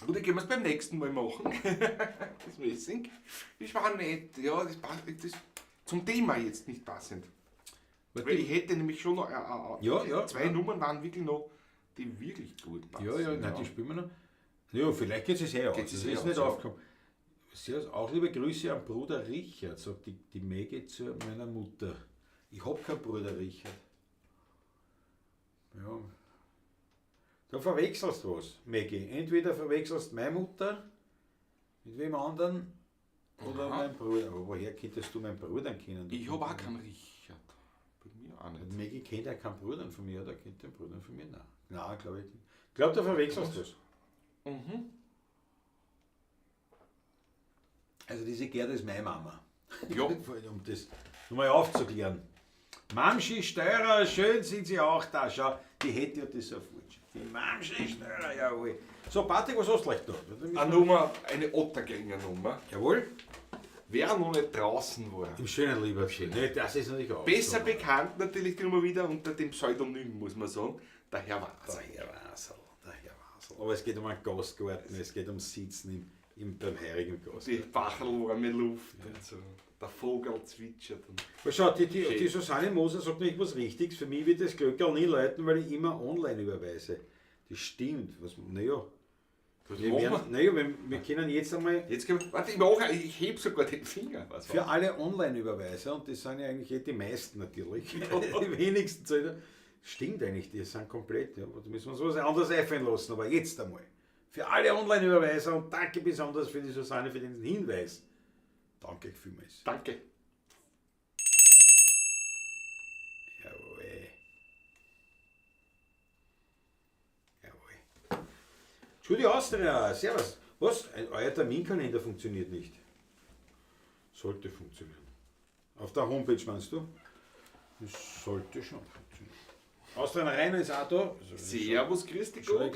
Oder können wir es beim nächsten Mal machen? Das Messing. Das war nett. Ja, das passt. Das zum Thema jetzt nicht passend. Weil ich hätte nämlich schon noch. Ja, zwei Nummern waren wirklich noch, die wirklich gut passen. Ja, nein, die spielen wir noch. Ja, vielleicht geht es her aus. Das ist nicht aufgekommen. Sehr, auch liebe Grüße an Bruder Richard, sagt die Maggie zu meiner Mutter. Ich hab keinen Bruder Richard. Ja. Da verwechselst du was, Maggie. Entweder verwechselst meine Mutter mit wem anderen oder mein Bruder. Aber woher könntest du meinen Bruder kennen? Ich habe auch keinen Richard. Bei mir auch nicht. Maggie kennt ja keinen Bruder von mir, oder kennt den Bruder von mir? Nein, glaube ich nicht. Ich glaube, da verwechselst du es. Mhm. Also diese Gerda ist meine Mama. Ja. Um das nochmal aufzuklären. Mamschi Steurer, schön sind Sie auch da. Schau, die hätte ja das sofort. Die Mamschi Steurer, jawohl. So, Patrick, was hast du gleich da? Eine Ottergänger Nummer. Jawohl. Wer noch nicht draußen war. Im schönen Liebertchen. Ne, das ist natürlich auch. Besser so bekannt natürlich die Nummer wieder unter dem Pseudonym, muss man sagen. Der Herr Wasel. Der Herr Wasel. Aber es geht um einen Gastgarten, es geht ums Sitzen beim heurigen Gast. Die bachelwarme Luft und so. Der Vogel zwitschert. Aber schau, die Susanne Moser sagt nicht was Richtiges. Für mich wird das Glöckerl nie läuten, weil ich immer online überweise. Das stimmt. Naja, wir können jetzt einmal. Jetzt warte, ich heb sogar den Finger. Für alle Online-Überweiser, und das sind ja eigentlich die meisten natürlich, die wenigsten Zahlen. Stimmt eigentlich, die sind komplett. Ja. Da müssen wir uns was anderes einfallen lassen, aber jetzt einmal. Für alle Online-Überweiser und danke besonders für die Susanne für den Hinweis. Danke vielmals. Danke. Jawohl. Studio Austria, servus. Was? Euer Terminkalender funktioniert nicht. Sollte funktionieren. Auf der Homepage meinst du? Das sollte schon funktionieren. Austria Rainer ist auch da. Servus, Christi Gott.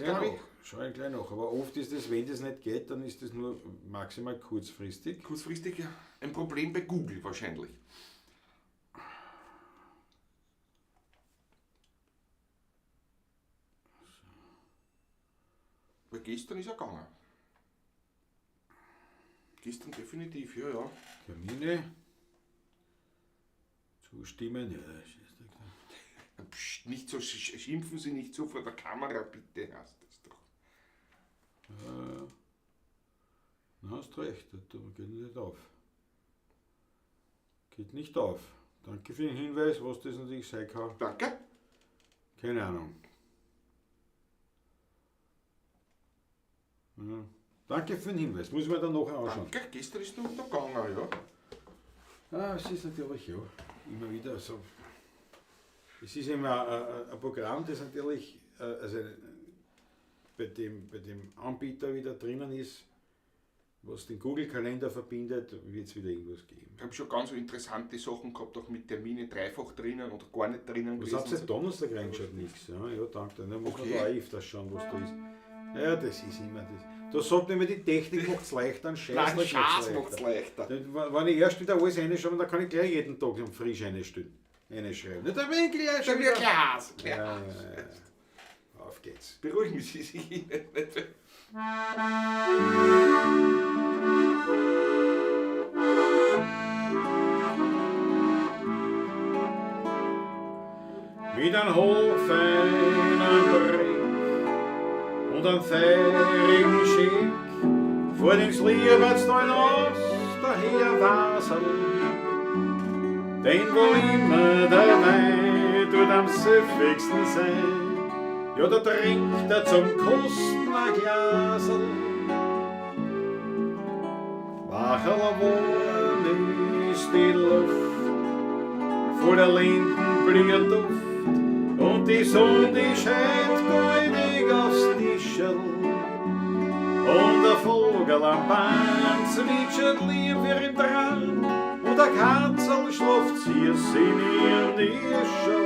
Schau ich gleich nach. Aber oft ist das, wenn das nicht geht, dann ist das nur maximal kurzfristig. Kurzfristig, ja. Ein Problem bei Google wahrscheinlich. Weil gestern ist er gegangen. Gestern definitiv, ja. Termine. Zustimmen, ja. Psst, nicht so, schimpfen Sie nicht so vor der Kamera, bitte, hast das doch. Na, hast recht, das geht nicht auf. Geht nicht auf. Danke für den Hinweis, was das natürlich sein kann. Danke. Keine Ahnung. Ja. Danke für den Hinweis, muss ich mir dann nachher anschauen. Danke, gestern ist noch gegangen, ja. Es ist natürlich ja immer wieder so. Es ist immer ein Programm, das natürlich also bei dem Anbieter wieder drinnen ist, was den Google-Kalender verbindet, wird es wieder irgendwas geben. Ich habe schon ganz so interessante Sachen gehabt, auch mit Termine dreifach drinnen oder gar nicht drinnen. Was habt ihr Donnerstag reingeschaut? Nichts. Ja, danke. Dann muss man da öfter schauen, was da ist. Ja, das ist immer das. Da sagt man immer, die Technik macht es leichter, ein Scheiß macht es leichter. Wenn ich erst wieder alles reinschaue, dann kann ich gleich jeden Tag frisch reinschreiben. Nicht ein Winkel, ja, schon wieder Glas. Ja. Auf geht's. Beruhigen Sie sich nicht. Mit einem hochfeinen Brick und einem feurigen Schick vor dem Sliebertstein aus, der Herr Wasel. Denn wo immer der Wein tut am süffigsten sein, ja, da trinkt er zum Kosten ein Glasel. Wacher warm ist die Luft, voller Lindenblütenduft, und die Sonne, die scheint goldig aufs Tischel. Und der Vogel am Baum zwitschert lieb wie im Traum, und der Katzel schläft süß in ihren Ischel.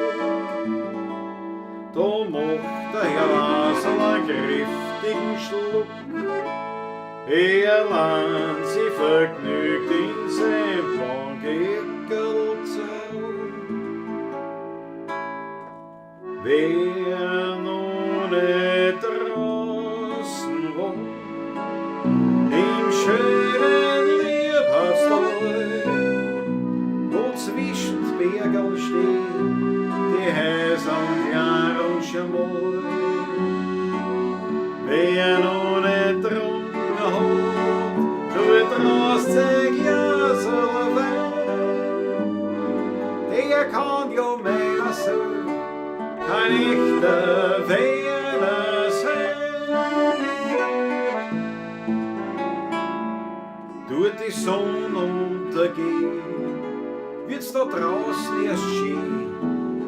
Da macht der Herr Wasel einen kräftigen Schluck, lernt sie vergnügt in sein Bankeckerl zu. wer noch nicht draußen wohnt, im schönen Liebhaustal, wo zwischen den Bergen stehen, die Häuser und Jahr und Schemol. Wer noch nicht drunten hat, tut raus 10 Gläser Wein, der kann ja mehr sein, kein echter Werner sein. Tut die Sonne untergehen, wird's da draußen erst schön,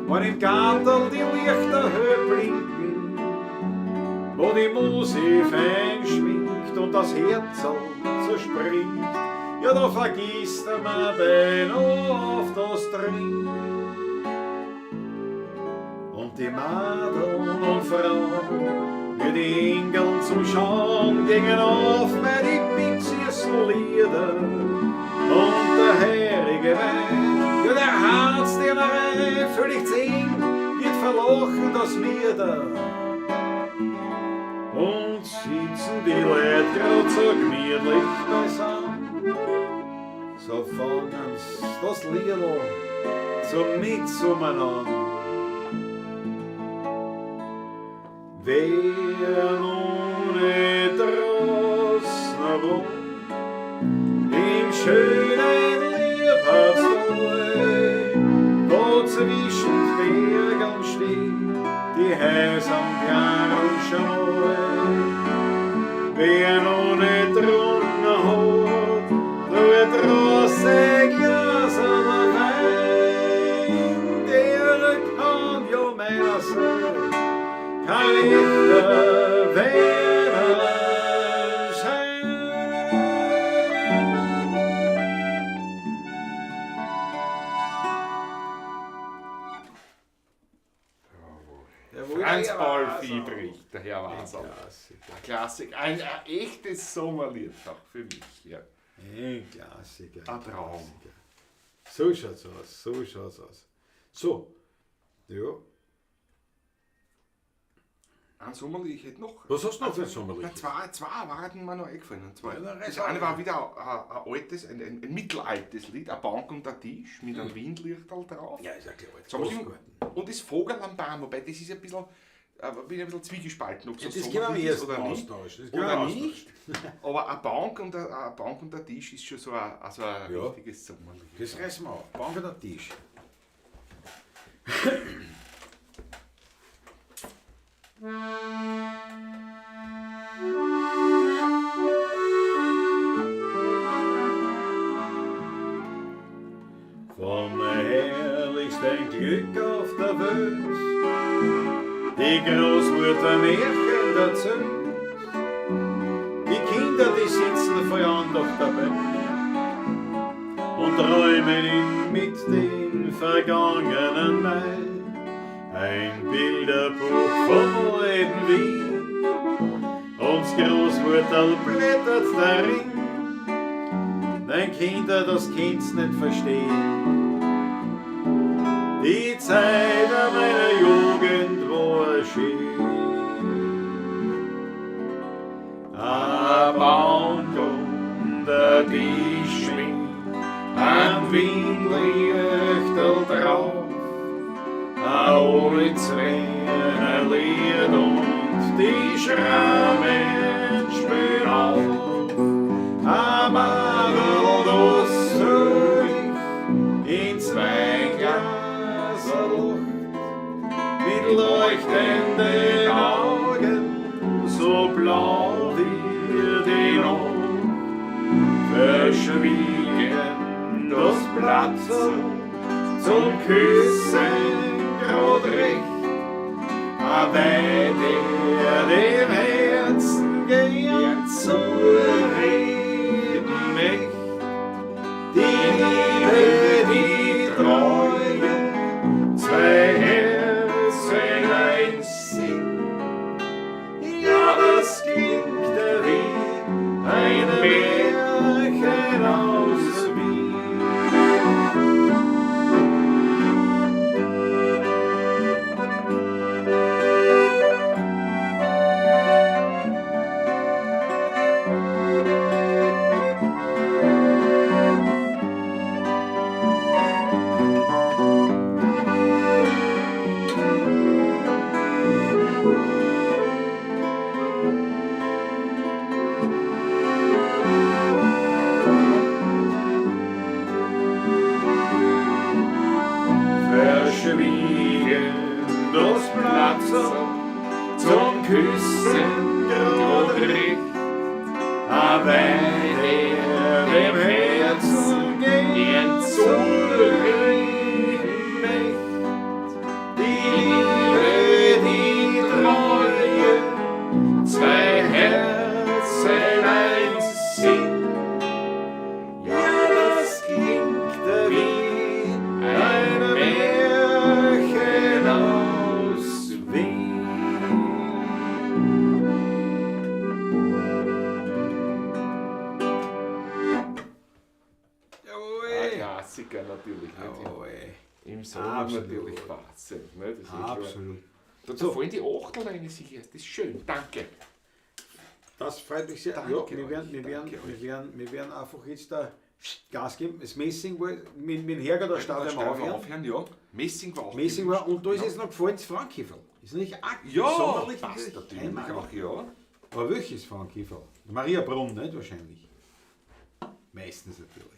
wenn im Garten die Lichter höher blinken, wo die Musik fein schwingt und das Herz zerspringt. Ja, da vergisst man den auf das Trinken. Und die Madeln und Frauen, wie die Engel zum Schauen, gingen auf bei die Pixies-Lieder. Und der herrige Wein, ja, der Harz, der Reihe, völlig zehn, wird verlochen das Mieder. Und sitzen die Leute grad so gemütlich beisammen, so fangen's das Liedl zum Mitsummen an. Wer noch nicht draußen wohnt, im schönen Liebhaustal, wo zwischen den Bergen stehen, die Häuser und Jahr und Schemol. Wer noch nicht drunten hat, tut raus 10 Gläser Wein, der kann ja mehr sein, kein echter Werner sein. Franz Paul Fiebrich, der Herr Waser. Ein Klassiker, ein echtes Sommerlied auch für mich. Ja. Ein Klassiker. Ein Traum. Klassiker. So schaut's aus, so schaut's aus. So, ja. Ein Sommerlied, ich hätte noch. Was hast du noch für ein Sommerlied? Zwei waren mir noch eingefallen. Zwei. Ja, Das eine war wieder ein altes, ein mittelaltes Lied, eine Bank und ein Tisch mit einem Windlichterl drauf. Ja, ist ja klar. Und das Vogel am Baum, wobei das ist ein bisschen, bin ein bisschen zwiegespalten, ob es Ja, ein das können Sommerlied wir ist erst oder nicht. austauschen. Oder nicht. Aber eine Bank und ein Tisch ist schon so ein Ja. richtiges Sommerlied. Das reißen wir auf. Bank und ein Tisch. Vom herrlichsten Glück auf der Welt, die Großmutter Märchen erzählt. Die Kinder, die sitzen voll Andacht dabei und träumen mit dem vergangenen Mai. Ein Bilderbuch vom alten Wien, und die Großmutter blättert darin. Dein Kinder, das kannst nicht verstehen. Die Zeit meiner Jugend war schön. Ein Bank und ein Tisch mit ein Windlichterl drauf, ein Holzwähnerlied und die Schrammen spielen auf. Ein Madel, das Hörig in 2 Gläser Luft, mit leuchtenden Augen, so blau wie die Nacht, verschwiegen das Platz zum Küssen grad recht, aber der dem Herzen gern zu reden möcht. Die Liebe, die Treue, 2 Herzen eins sind. Ja, das klingt wie ein Märchen aus Wien. schwiegen das Platz zum Küssen gerade recht. Aber der dem Herzen gern zureden möcht. Die Liebe, die Treue, zwei Herzen eins sind. Ja, das klingt wie ein Märchen aus Wien. Ein Klassiker natürlich. Nicht? Im Sommer Absolut. natürlich Wahnsinn. Ne? Das ist klar. Absolut. Da fallen die Achtel rein, sicher. Das ist schön. Danke. Das freut mich sehr. Danke Ja, wir euch, werden danke wir werden einfach jetzt da Gas geben. Das Messing war mit dem Herger, da starten wir aufhören. Ja. Messing war auch Messing war, gewünscht. und da ist jetzt noch gefallen das Frankkieferl. Ist nicht Ja, sommerlich passt natürlich einmalig. auch, ja. Aber welches Frankkieferl? Mariabrunn, nicht wahrscheinlich. Meistens natürlich.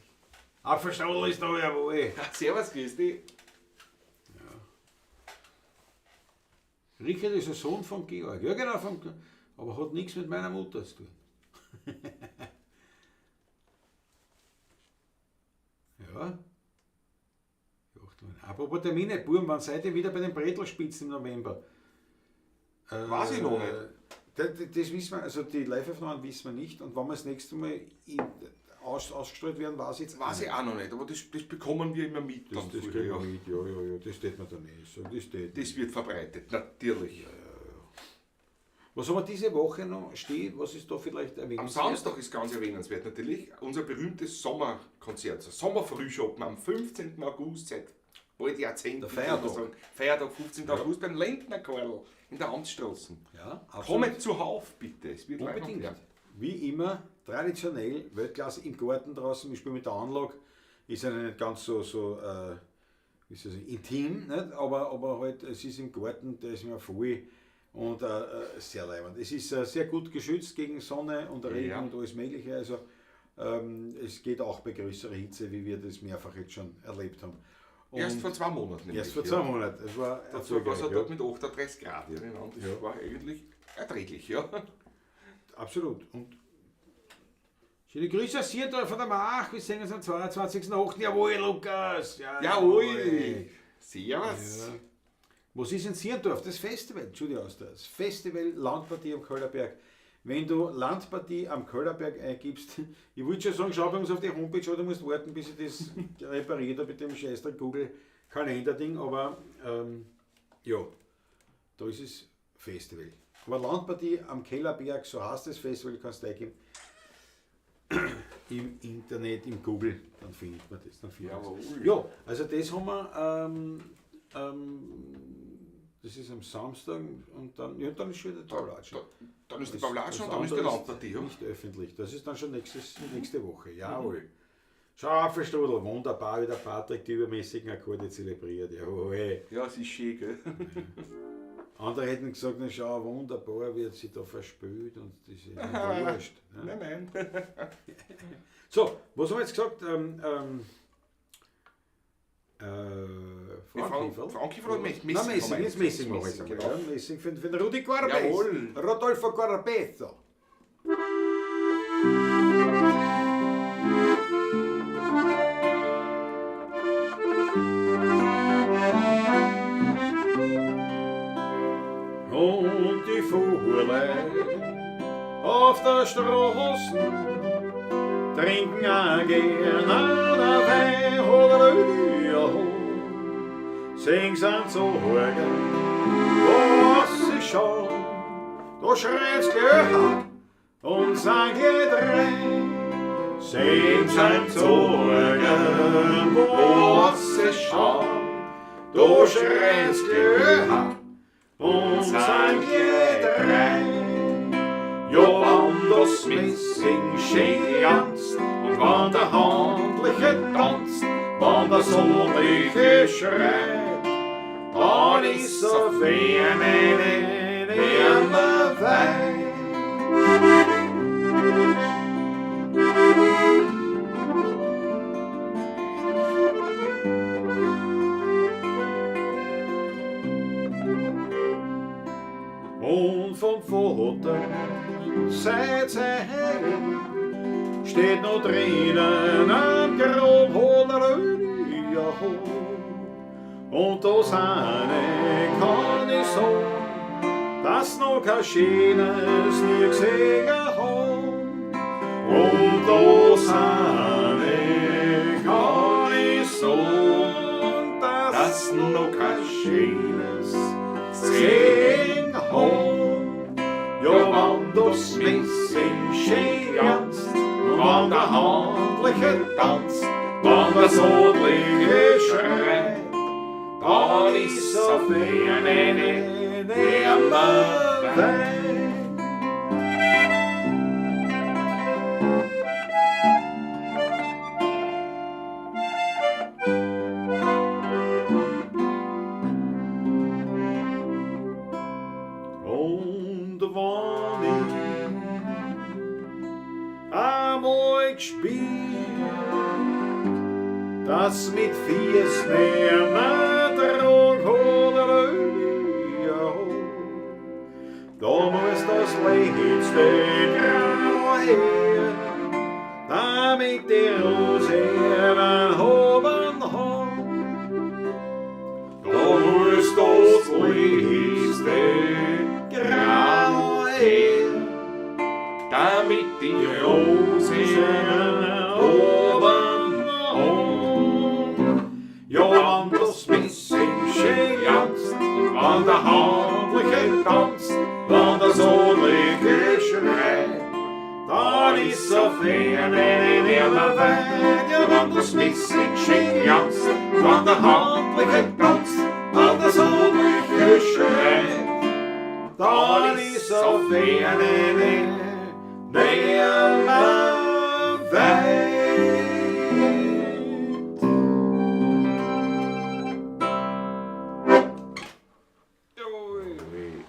Apfelstadel ist da ja wohl. Servus, grüß dich. Richard ist ein Sohn von Georg. Ja genau, aber hat nichts mit meiner Mutter zu tun. Ja. Apropos Termine, Buben, wann seid ihr wieder bei den Bretelspitzen im November? Weiß ich noch nicht. Das wissen wir, also die Live-Aufnahmen wissen wir nicht, und wann wir das nächste Mal ausgestrahlt werden, weiß ich jetzt Weiß ich auch noch nicht, aber das bekommen wir immer mit. Das dann kriegen früher, wir ja. mit, ja, das steht mir dann nicht so. Das wird verbreitet, natürlich. Was haben wir diese Woche noch stehen? Was ist da vielleicht Am erwähnenswert? Samstag ist ganz erwähnenswert natürlich unser berühmtes Sommerkonzert, das Sommerfrühschoppen am 15. August seit bald Jahrzehnten. Der Feiertag. Feiertag 15. August beim Lentnerkarl in der Amtsstraße. Ja, absolut. Kommt zuhauf bitte, es wird gleich noch Unbedingt. werden. Wie immer, traditionell, Weltklasse im Garten draußen. Wir spielen mit der Anlage. Ist ja nicht ganz so wie soll ich sagen, intim, nicht? Aber halt, es ist im Garten, der ist immer voll und sehr leibend. Es ist sehr gut geschützt gegen Sonne und Regen Ja. und alles Mögliche. Also es geht auch bei größerer Hitze, wie wir das mehrfach jetzt schon erlebt haben. Und Erst vor 2 Monaten. erst vor nämlich, 2 Monaten. Es war Dazu war es erfolgreich, dort mit 38 Grad. Ja, genau. Das Ja. war eigentlich erträglich. Ja. Absolut. Und schöne Grüße aus Sierdorf von der Mach. Wir sehen uns am 22.08. Jawohl, Lukas. Ja, Jawohl. Servus. Ja. Was ist in Sierdorf? Das Festival, Entschuldigung, das Festival Landpartie am Köllerberg. Wenn du Landpartie am Köllerberg eingibst, ich würde schon sagen, schau bei uns auf die Homepage, oder du musst warten, bis ich das repariert habe mit dem scheißdreck Google-Kalender-Ding, aber ja, da ist es Festival. Aber Landpartie am Kellerberg, so heißt das Festival, kannst du eingeben. Im Internet, im Google, dann findet man das. Jawohl. Ja, also das haben wir, das ist am Samstag und dann, ja, dann ist schon der Taulatsch. Dann ist die Paulatsch und dann ist die Landpartie. Ja. Nicht öffentlich, das ist dann schon nächste Woche, jawohl. Schau auf, Strudel, wunderbar, wie der Patrick die übermäßigen Akkorde zelebriert, jawohl. Ja, es ist schön, gell? Andere hätten gesagt, na schau, wunderbar wird sie da verspült und das ist nicht wurscht. Ne? Nein. So, was haben wir jetzt gesagt? Frankkieferl und Messing. Nein, Messing, jetzt Messing machen wir jetzt Messing, einmal. genau. Ja, Messing für den Rudi Corbez. Jawohl. Rodolfo Corbezzo. Und die Fuhrle auf der Straße trinken auch gern einen Wein oder Bier. Sing sind zu Horgen, was ich schon, da schreit's gehört und sang gedreht. Sing sind zu Horgen, was ich schon, da schreit's gehört und sang gedreht. Ja, wann das Messing schön glanzt und wann der Handliche tanzt, wann der Sonnliche schreit, dann ist auf einen immer weit. Vater, seit sein steht noch drinnen am Grab, Halleluja, und da seine kann ich sagen, dass noch kein Schönes nie gesehen hat. Und da seine kann ich sagen, dass noch kein Schönes gesehen hat. Ja, wann das Missing schön tanzt, wann der Handliche tanzt, wann der Sodliche schreit, dann ist auf eine immer weit. Und wann ich einmal gespielt, das mit Fies nimmer trug, Halleluja, da muss das letzte Grau her, damit die Rosen haben hat. Da muss das letzte Grau her, damit die Rosen oben hat. Ja, wann das Missing schön tanzt, wann der Handliche tanzt, wann der Sodliche schreit, dann ist auf Fernen immer weit. Ja, wann das Missing schön tanzt, wann der Handliche tanzt, wann der Sodliche schreit, dann ist auf Fernen immer weit.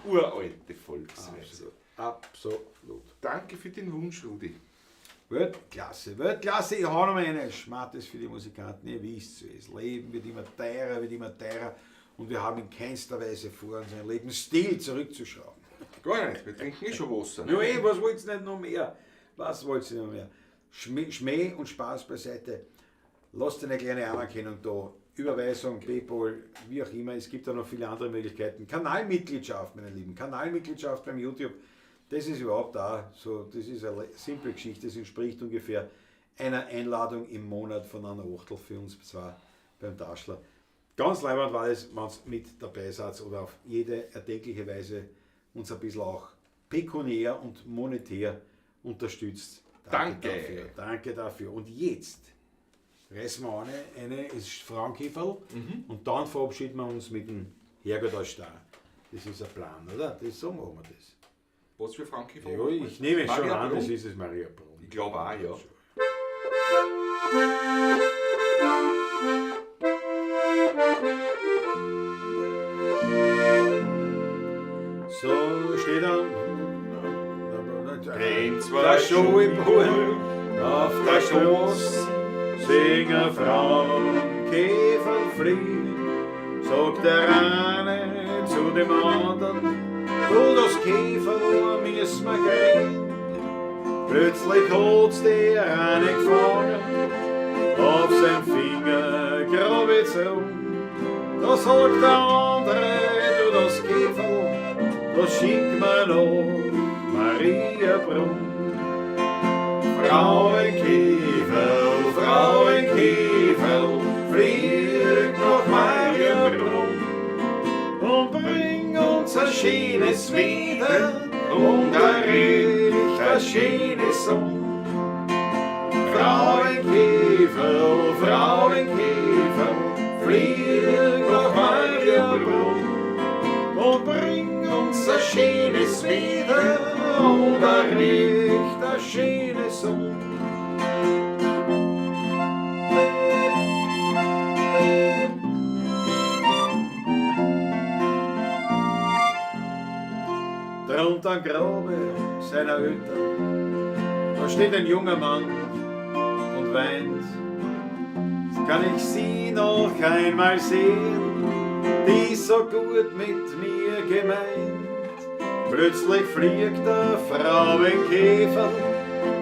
Uralte Volksweise. Absolut. Danke für den Wunsch, Rudi. Weltklasse, Weltklasse. Ich habe noch mal eine Schmattes für die Musikanten. Ihr wisst es. Das Leben wird immer teurer. Und wir haben in keinster Weise vor, unseren Lebensstil zurückzuschrauben. Gar nicht, wir trinken eh schon Wasser. Ja, was wollt ihr nicht noch mehr? Was wollt ihr noch mehr? Schmäh und Spaß beiseite. Lasst eine kleine Anerkennung da. Überweisung, PayPal, wie auch immer. Es gibt da noch viele andere Möglichkeiten. Kanalmitgliedschaft, meine Lieben. Kanalmitgliedschaft beim YouTube. Das ist überhaupt da so, das ist eine simple Geschichte. Das entspricht ungefähr einer Einladung im Monat von einer Achtel für uns zwei beim Taschler. Ganz leibend war es, wenn ihr mit dabei seid oder auf jede erdenkliche Weise uns ein bisschen auch pekuniär und monetär unterstützt. Danke dafür. Und jetzt reißen wir eine ist Frauenkieferl und dann verabschieden wir uns mit dem Herrgott aus Star. Das ist ein Plan, oder? So machen wir das. Was für Frauenkieferl? Ja, ich nehme es schon an, Brunn? das ist es Maria Brunn. Ich glaube auch, ja. So steht er. Gehen zwei Schuhe auf der Straße, singen Frauenkäfer fliehen, sagt der eine zu dem anderen, du das Käfer müssen wir gehen. Plötzlich hat's der eine gefangen, auf sein Finger grabet's da sagt der andere, du das Käfer, das schickt mir noch Maria Brunn. Frauenkäfer, flieg nach Marienbrunn und bring uns ein schönes wieder und ein richtig schönes Song. Frauenkäfer, flieg nach Marienbrunn und bring uns ein schönes wieder und ein richtig schönes Song. Drunter am Grabe seiner Eltern, da steht ein junger Mann und weint. Kann ich sie noch einmal sehen, die so gut mit mir gemeint? Plötzlich fliegt der Frauenkäfer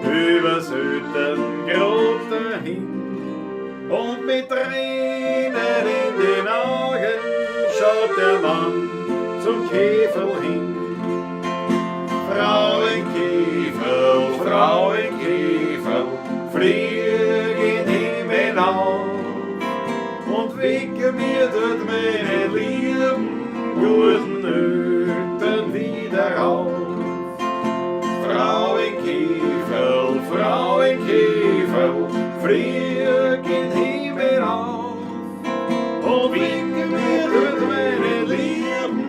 übers Hüttengrund dahin. Und mit Tränen in den Augen schaut der Mann zum Käfer hin. Frauenkäfer, Frauenkäfer, flieg in den Himmel auf und wecke mir dort meine lieben guten Hütten wieder auf. Frauenkäfer, Frauenkäfer, flieg in den Himmel auf und wecke mir dort meine lieben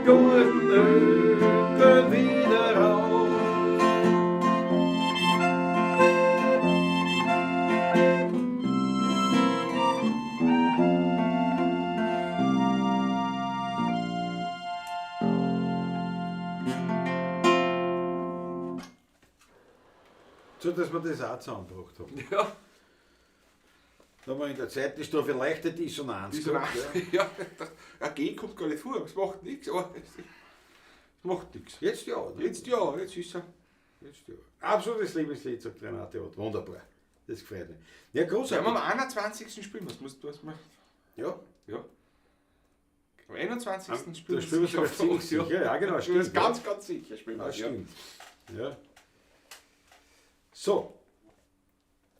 guten Hütten wieder auf. So, dass wir das auch zusammengebracht haben. Ja. Da haben wir in der zweiten Stufe leichte Dissonanz gehabt, Ja, ein G kommt gar nicht vor, das macht nichts. Das macht nichts. Jetzt ja, oder? Jetzt ja, jetzt ist er. Jetzt ja. Absolutes Lieblingslied, sagt Renate Ott. Wunderbar. Das gefällt mir. Ja, Wir großartig. haben am 21. spielen, was musst du mal? Ja. Ja. Am 21. Da spielen spielen wir sogar ziemlich sicher. Ja, genau, Das stimmt. ist ganz, ganz sicher spielen wir. Ja, stimmt. Ja. So.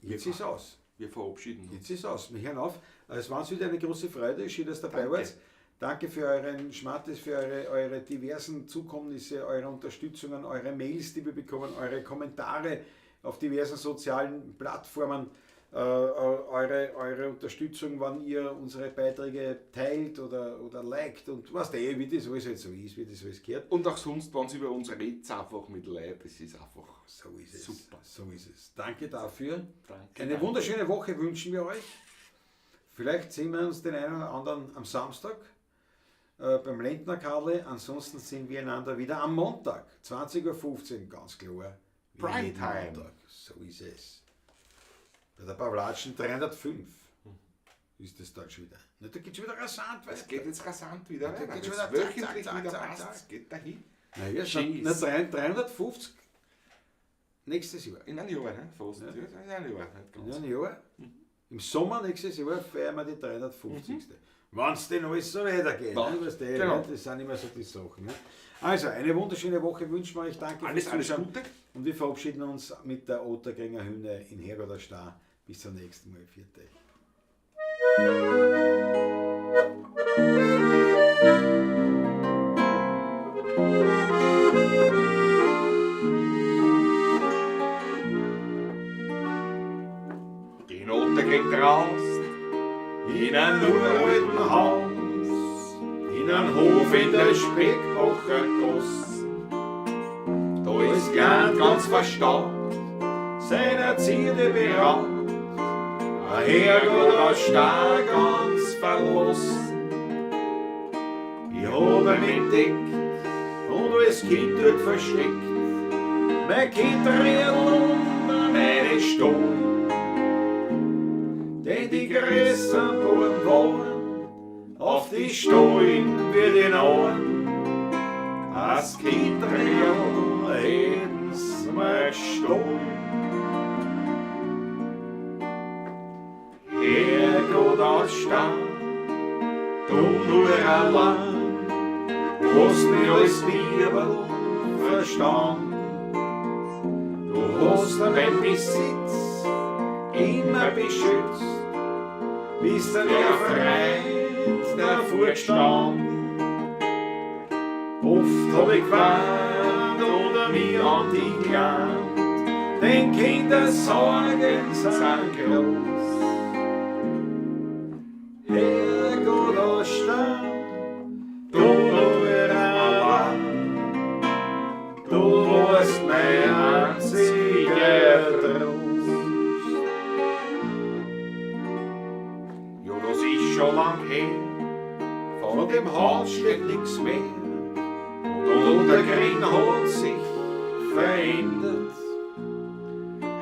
Jetzt ist aus. Wir verabschieden uns. Jetzt ist aus. Wir hören auf. Es war uns wieder eine große Freude. Schön, dass ihr dabei Danke. wart. Danke für euren Schmattes, für eure diversen Zukommnisse, eure Unterstützungen, eure Mails, die wir bekommen, eure Kommentare auf diversen sozialen Plattformen, eure Unterstützung, wann ihr unsere Beiträge teilt oder liked und was wie das alles halt so ist, wie das alles gehört. Und auch sonst, wenn Sie über uns redet, einfach mit Leid, das ist einfach So ist es. super. So ist es. Danke dafür. Danke. Eine wunderschöne Woche wünschen wir euch. Vielleicht sehen wir uns den einen oder anderen am Samstag beim Lentner-Karle. Ansonsten sehen wir einander wieder am Montag, 20.15 Uhr, ganz klar. Wie Prime jeden Time. Montag. So ist es. Bei der Pawlatschen 305 ist das dort schon wieder. Na, da geht es wieder rasant weiter. Es geht jetzt rasant wieder Ja, da weiter. geht's Jetzt wieder zack, wöchentlich zack, wieder zack, passt. zack. Es geht dahin. Naja, Schieß. 350 nächstes Jahr. In einem Jahr, ne? Fast. Ja. Ja. In einem Jahr, nicht In ganz. einem Jahr. Im Sommer nächstes Jahr feiern wir die 350. Wenn es denn alles so weitergeht. Ja, Ne? Weißt du, genau. ne? Das sind immer so die Sachen. Ne? Also, eine wunderschöne Woche wünschen wir euch. Danke Alles fürs Zuschauen. Gute. Und wir verabschieden uns mit der Ottergringer Hymne in Hergoder Star. Bis zum nächsten Mal. Vierte. Die Note geht raus. In ein uralten Haus, in ein Hof in der Speckbacher Goss. Da ist Gerd ganz verstaubt, seiner Zierde beraubt, ein Herrgott aus Stahl ganz verlost. Ich hab ihn entdeckt und als Kind dort versteckt, mein Kindriel unter meine Stuhl. Denn die größeren Buben waren auf die Stollen wie den Ohren. Als Kindriel hätten's mir gestohlen. Herrgott aus Stahl, du nur allein, hast mich als Bibel verstanden. Du hast mein Besitz immer beschützt, bist du der Freund davor gestanden. Oft hab ich geweint oder mich an dich gelernt, denn Kindersorgen sind groß. Herrgott aus Stahl, du nur allein, du warst mein einziger Trost. Ja, das ist schon lang her, von dem Haus steht nix mehr. Und der Grin hat sich verändert.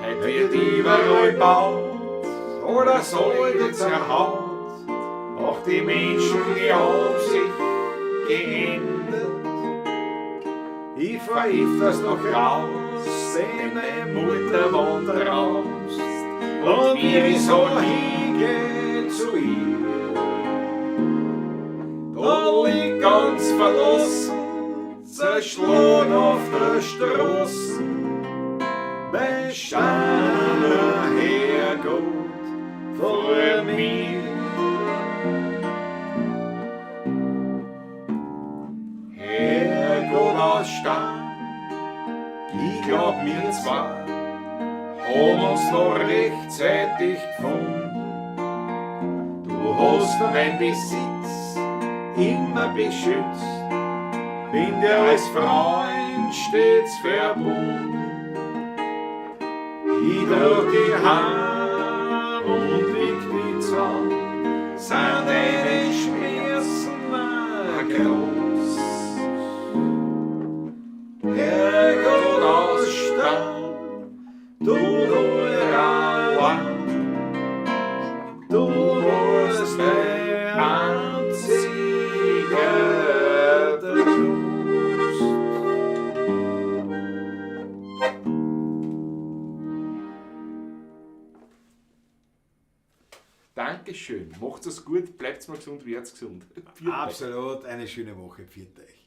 Heute wird überall gebaut, oder sollte zerhaut. Auch die Menschen, die haben sich geändert. Ich verhilf das noch raus, deine Mutter wandert raus. Und wie ich so hingehe zu ihr, da liegt ganz verlassen, zerschlagen auf der Straße, mein steiner Herrgott vor mir. Herrgott aus Stein, ich glaub wir zwei haben uns noch rechtzeitig gefunden. Du hast mein Besitz immer beschützt, bin dir als Freund stets verbunden. Ich trag die Hand und leg die Zahn, sind deine Schmerzen groß. Herrgott aus Stein, du warst der einzige Trost. Dankeschön, macht's es gut, bleibt's mal gesund, werd's gesund. Absolut, eine schöne Woche für euch.